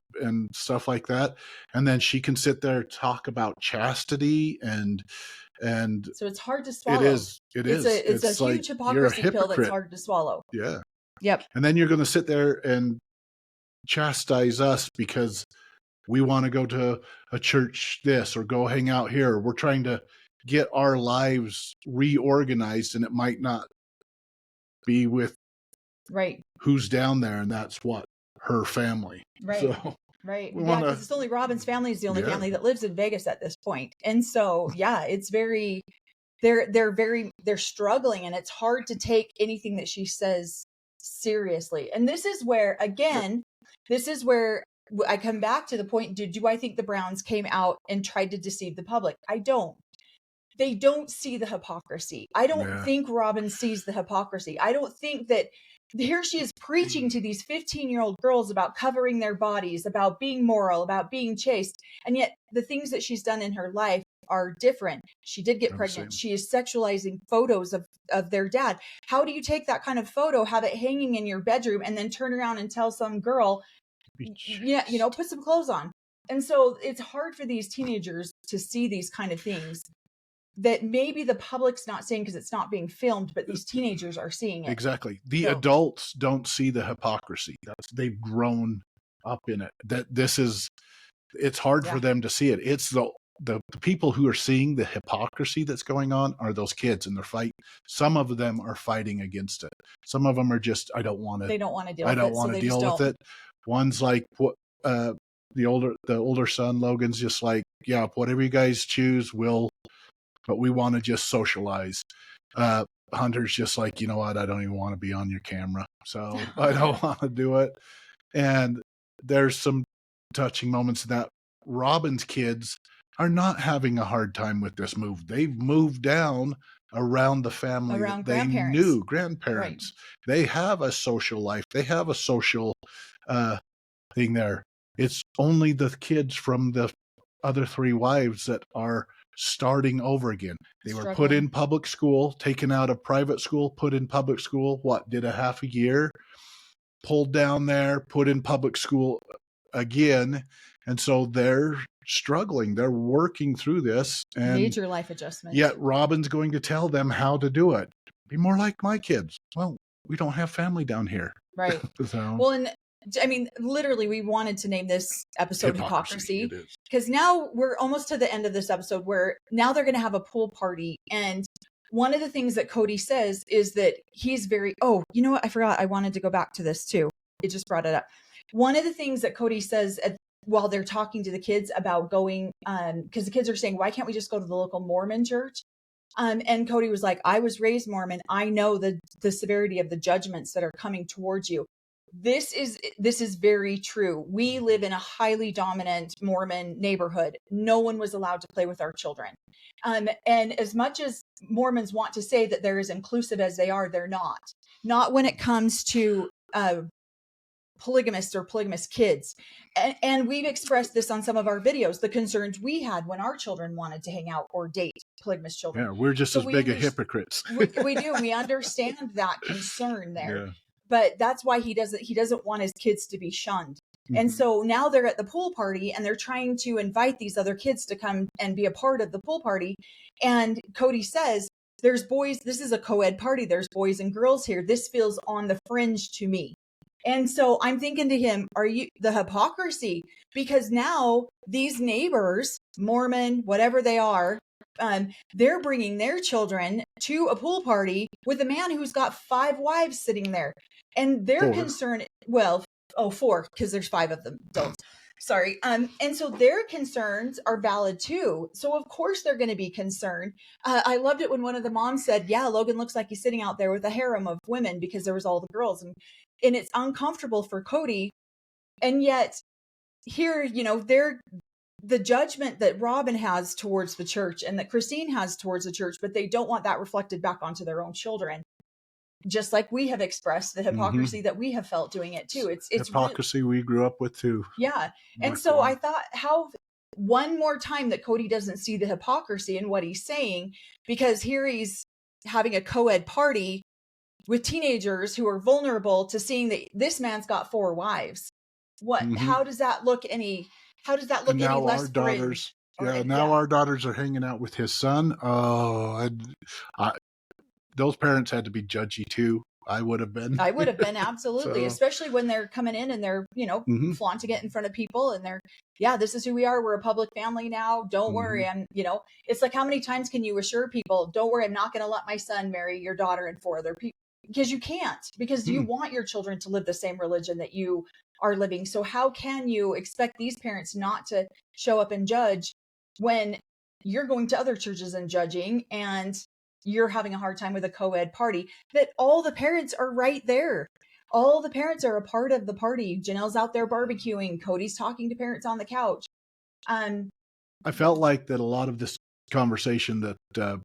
stuff like that. And then she can sit there and talk about chastity and And so it's hard to swallow. It is. It's a like huge hypocrisy pill that's hard to swallow. Yeah. Yep. And then you're going to sit there and chastise us because we want to go to a church this or go hang out here. We're trying to get our lives reorganized, and it might not be with who's down there, and that's what her family. Right. So right. Yeah, because it's only Robin's family is the only family that lives in Vegas at this point. And so it's very they're struggling, and it's hard to take anything that she says seriously. And this is where, again, I come back to the point, do I think the Browns came out and tried to deceive the public? I don't. They don't see the hypocrisy. I don't think Robin sees the hypocrisy. I don't think that here she is preaching to these 15-year-old girls about covering their bodies, about being moral, about being chaste. And yet the things that she's done in her life are different. She did get pregnant. She is sexualizing photos of their dad. How do you take that kind of photo, have it hanging in your bedroom, and then turn around and tell some girl, put some clothes on? And so it's hard for these teenagers to see these kind of things that maybe the public's not seeing because it's not being filmed, but these teenagers are seeing it. Exactly. The adults don't see the hypocrisy. They've grown up in it. It's hard for them to see it. It's the people who are seeing the hypocrisy that's going on are those kids, and they're fighting. Some of them are fighting against it. Some of them are just, they don't want to deal with it. One's like, the older son, Logan's just like, yeah, whatever you guys choose, but we want to just socialize. Hunter's just like, you know what? I don't even want to be on your camera. So I don't want to do it. And there's some touching moments that Robin's kids are not having a hard time with this move. They've moved down around the family that they knew, grandparents. Right. They have a social life. They have a social thing there. It's only the kids from the other three wives that are starting over again. They were put in public school, taken out of private school, put in public school, did a half a year, pulled down there, put in public school again. And so they're struggling. They're working through this. And major life adjustment. Yet Robin's going to tell them how to do it. Be more like my kids. Well, we don't have family down here. Right. Well, and I mean, literally, we wanted to name this episode Hypocrisy because now we're almost to the end of this episode where now they're going to have a pool party. And one of the things that Cody says is that he's very, you know what? I forgot. I wanted to go back to this too. It just brought it up. One of the things that Cody says while they're talking to the kids about going, because the kids are saying, why can't we just go to the local Mormon church? And Cody was like, I was raised Mormon. I know the severity of the judgments that are coming towards you. This is very true. We live in a highly dominant Mormon neighborhood. No one was allowed to play with our children. And as much as Mormons want to say that they're as inclusive as they are, they're not. Not when it comes to polygamists or polygamous kids. And we've expressed this on some of our videos, the concerns we had when our children wanted to hang out or date polygamous children. Yeah, we're just as big a hypocrites. we do. We understand that concern there. Yeah. But that's why he doesn't want his kids to be shunned. Mm-hmm. And so now they're at the pool party and they're trying to invite these other kids to come and be a part of the pool party. And Cody says, there's boys, this is a co-ed party. There's boys and girls here. This feels on the fringe to me. And so I'm thinking to him, are you the hypocrisy? Because now these neighbors, Mormon, whatever they are, they're bringing their children to a pool party with a man who's got 5 wives sitting there. And their concern, 4, because there's 5 of them. Sorry. And so their concerns are valid too. So of course they're going to be concerned. I loved it when one of the moms said, yeah, Logan looks like he's sitting out there with a harem of women because there was all the girls. And it's uncomfortable for Cody. And yet here, the judgment that Robin has towards the church and that Christine has towards the church, but they don't want that reflected back onto their own children. Just like we have expressed the hypocrisy that we have felt doing it too. It's hypocrisy we grew up with too. Yeah. And so I thought how one more time that Cody doesn't see the hypocrisy in what he's saying, because here he's having a co-ed party with teenagers who are vulnerable to seeing that this man's got 4 wives. How does that look any less our daughters Yeah, now our daughters are hanging out with his son. Oh, those parents had to be judgy too. I would have been. Absolutely, so, especially when they're coming in and they're, flaunting it in front of people and they're, this is who we are. We're a public family now. Don't worry. I'm, it's like, how many times can you assure people, don't worry, I'm not going to let my son marry your daughter and 4 other people? Because you can't, because you want your children to live the same religion that you are living. So how can you expect these parents not to show up and judge when you're going to other churches and judging, and you're having a hard time with a co-ed party that all the parents are right there. All the parents are a part of the party. Janelle's out there barbecuing. Cody's talking to parents on the couch. I felt like that a lot of this conversation that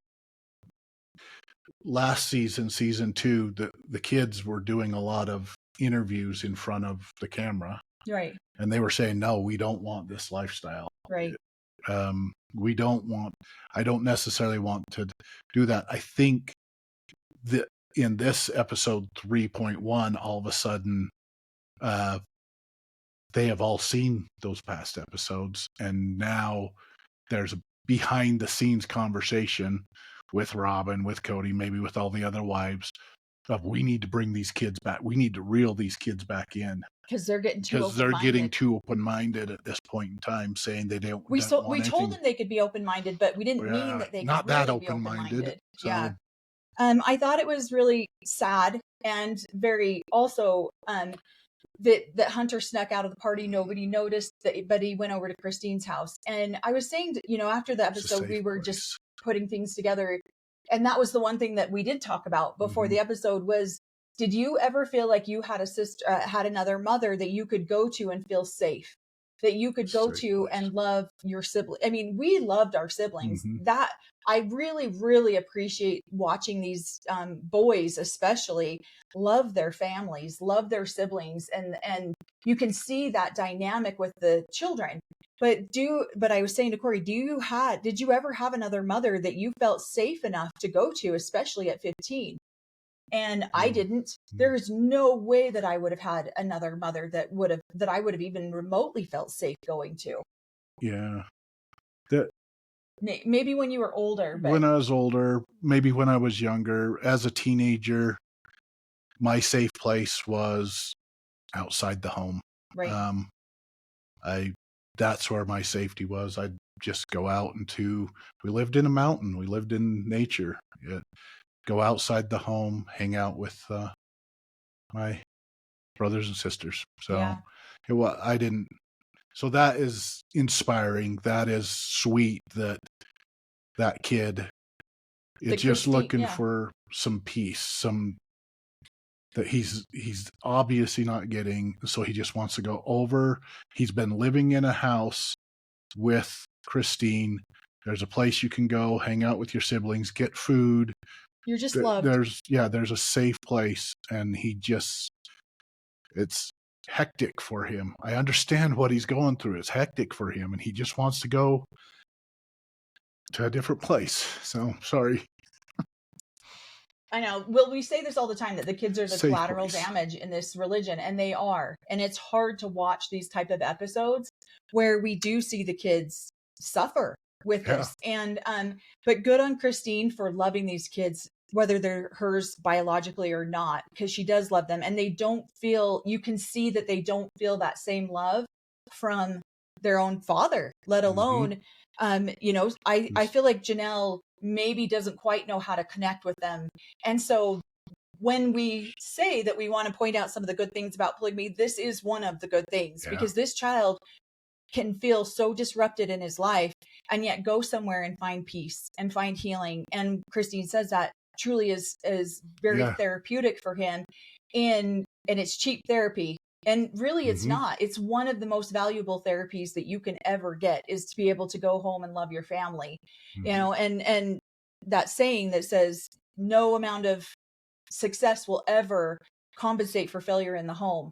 last season 2, the kids were doing a lot of interviews in front of the camera. Right. And they were saying, no, we don't want this lifestyle. Right. I don't necessarily want to do that. I think that in this episode 3.1, all of a sudden, they have all seen those past episodes. And now there's a behind the scenes conversation with Robin, with Cody, maybe with all the other wives of, we need to bring these kids back. We need to reel these kids back in. Because they're getting too open-minded at this point in time, saying they don't. We told them they could be open-minded, but we didn't mean that they not could that really open-minded. Be open-minded. So. I thought it was really sad and very also that Hunter snuck out of the party. Nobody noticed that, but he went over to Christine's house. And I was saying, after the episode, we were just putting things together, and that was the one thing that we did talk about before the episode was, did you ever feel like you had a sister, had another mother that you could go to and feel safe, that you could go to and love your sibling? I mean, we loved our siblings. That I really, really appreciate watching these boys, especially, love their families, love their siblings, and you can see that dynamic with the children. But I was saying to Corey, did you ever have another mother that you felt safe enough to go to, especially at 15? And I didn't. There is no way that I would have had another mother that I would have even remotely felt safe going to. Yeah. Maybe when you were older. When I was older, maybe when I was younger, as a teenager, my safe place was outside the home. Right. That's where my safety was. I'd just go out we lived in a mountain. We lived in nature. Go outside the home, hang out with my brothers and sisters. So so that is inspiring. That is sweet that kid is just looking for some peace, that he's obviously not getting. So he just wants to go over. He's been living in a house with Christine. There's a place you can go, hang out with your siblings, get food. You're just loved. There's a safe place, and it's hectic for him. I understand what he's going through. It's hectic for him, and he just wants to go to a different place. So, sorry. I know. Well, we say this all the time, that the kids are the collateral damage in this religion, and they are. And it's hard to watch these type of episodes where we do see the kids suffer with this. And but good on Christine for loving these kids, whether they're hers biologically or not, because she does love them, and you can see that they don't feel that same love from their own father, let alone I feel like Janelle maybe doesn't quite know how to connect with them. And so when we say that we want to point out some of the good things about polygamy, this is one of the good things, because this child can feel so disrupted in his life and yet go somewhere and find peace and find healing. And Christine says that truly is very therapeutic for him, and it's cheap therapy. And really it's not. It's one of the most valuable therapies that you can ever get, is to be able to go home and love your family. And that saying that says no amount of success will ever compensate for failure in the home.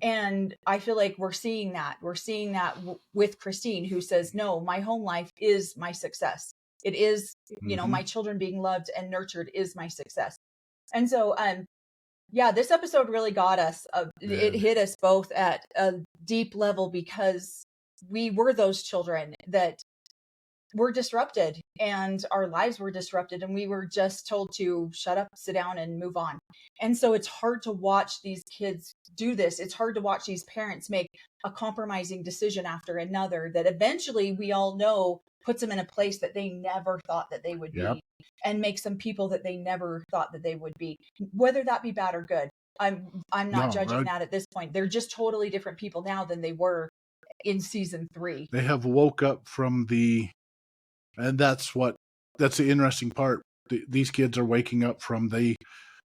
And I feel like we're seeing that with Christine, who says, no, my home life is my success. It is, my children being loved and nurtured is my success. And so, this episode really got us. It hit us both at a deep level, because we were those children that were disrupted and our lives were disrupted, and we were just told to shut up, sit down, and move on. And so it's hard to watch these kids do this. It's hard to watch these parents make a compromising decision after another that eventually we all know puts them in a place that they never thought that they would Yep. be, and makes them people that they never thought that they would be, whether that be bad or good. I'm not judging that at this point. They're just totally different people now than they were in season 3. They have woke up from and that's the interesting part. These kids are waking up from the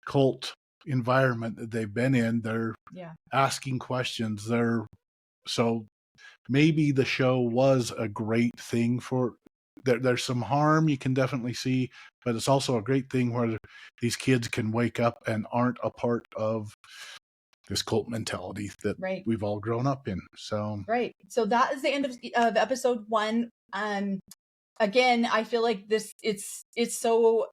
cult environment that they've been in. They're asking questions. So maybe the show was a great thing for. There's some harm you can definitely see, but it's also a great thing where these kids can wake up and aren't a part of this cult mentality that we've all grown up in. So that is the end of episode 1. Again, I feel like it's so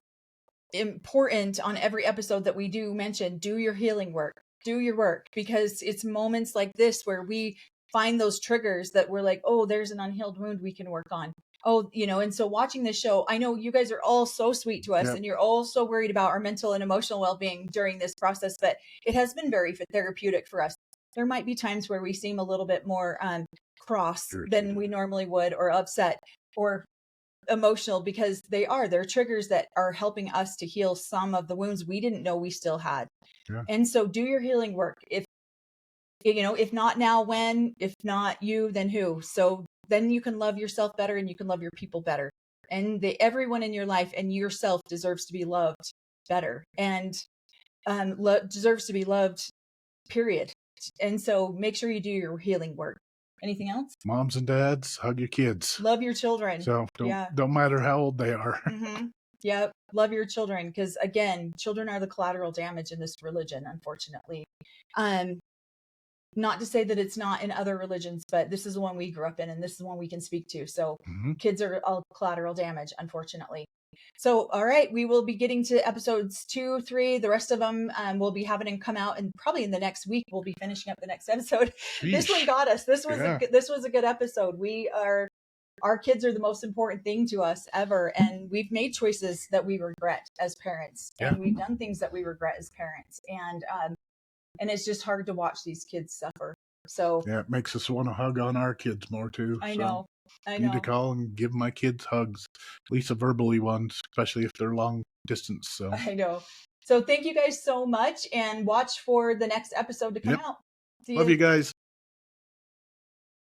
important on every episode that we do mention, do your healing work, do your work, because it's moments like this where we find those triggers that we're like, oh, there's an unhealed wound we can work on. Oh, and so watching this show, I know you guys are all so sweet to us, and you're all so worried about our mental and emotional well-being during this process, but it has been very therapeutic for us. There might be times where we seem a little bit more cross than we normally would, or upset, or emotional, because they're triggers that are helping us to heal some of the wounds we didn't know we still had. And so do your healing work. If not now, when? If not you, then who? So then you can love yourself better, and you can love your people better, and everyone in your life and yourself deserves to be loved better, and deserves to be loved, period. And so make sure you do your healing work. Anything else? Moms and dads, hug your kids. Love your children. So don't matter how old they are. Mm-hmm. Yep. Love your children. Because again, children are the collateral damage in this religion, unfortunately. Not to say that it's not in other religions, but this is the one we grew up in, and this is the one we can speak to. So kids are all collateral damage, unfortunately. So, all right, we will be getting to episodes 2, 3. The rest of them we'll be having them come out, and probably in the next week we'll be finishing up the next episode. Sheesh. This one got us. This was a good episode. Our kids are the most important thing to us ever, and we've made choices that we regret as parents, and we've done things that we regret as parents, and it's just hard to watch these kids suffer. So it makes us want to hug on our kids more too. I know. Need to call and give my kids hugs, at least a verbally one, especially if they're long distance. So I know. So thank you guys so much, and watch for the next episode to come out. Love you guys.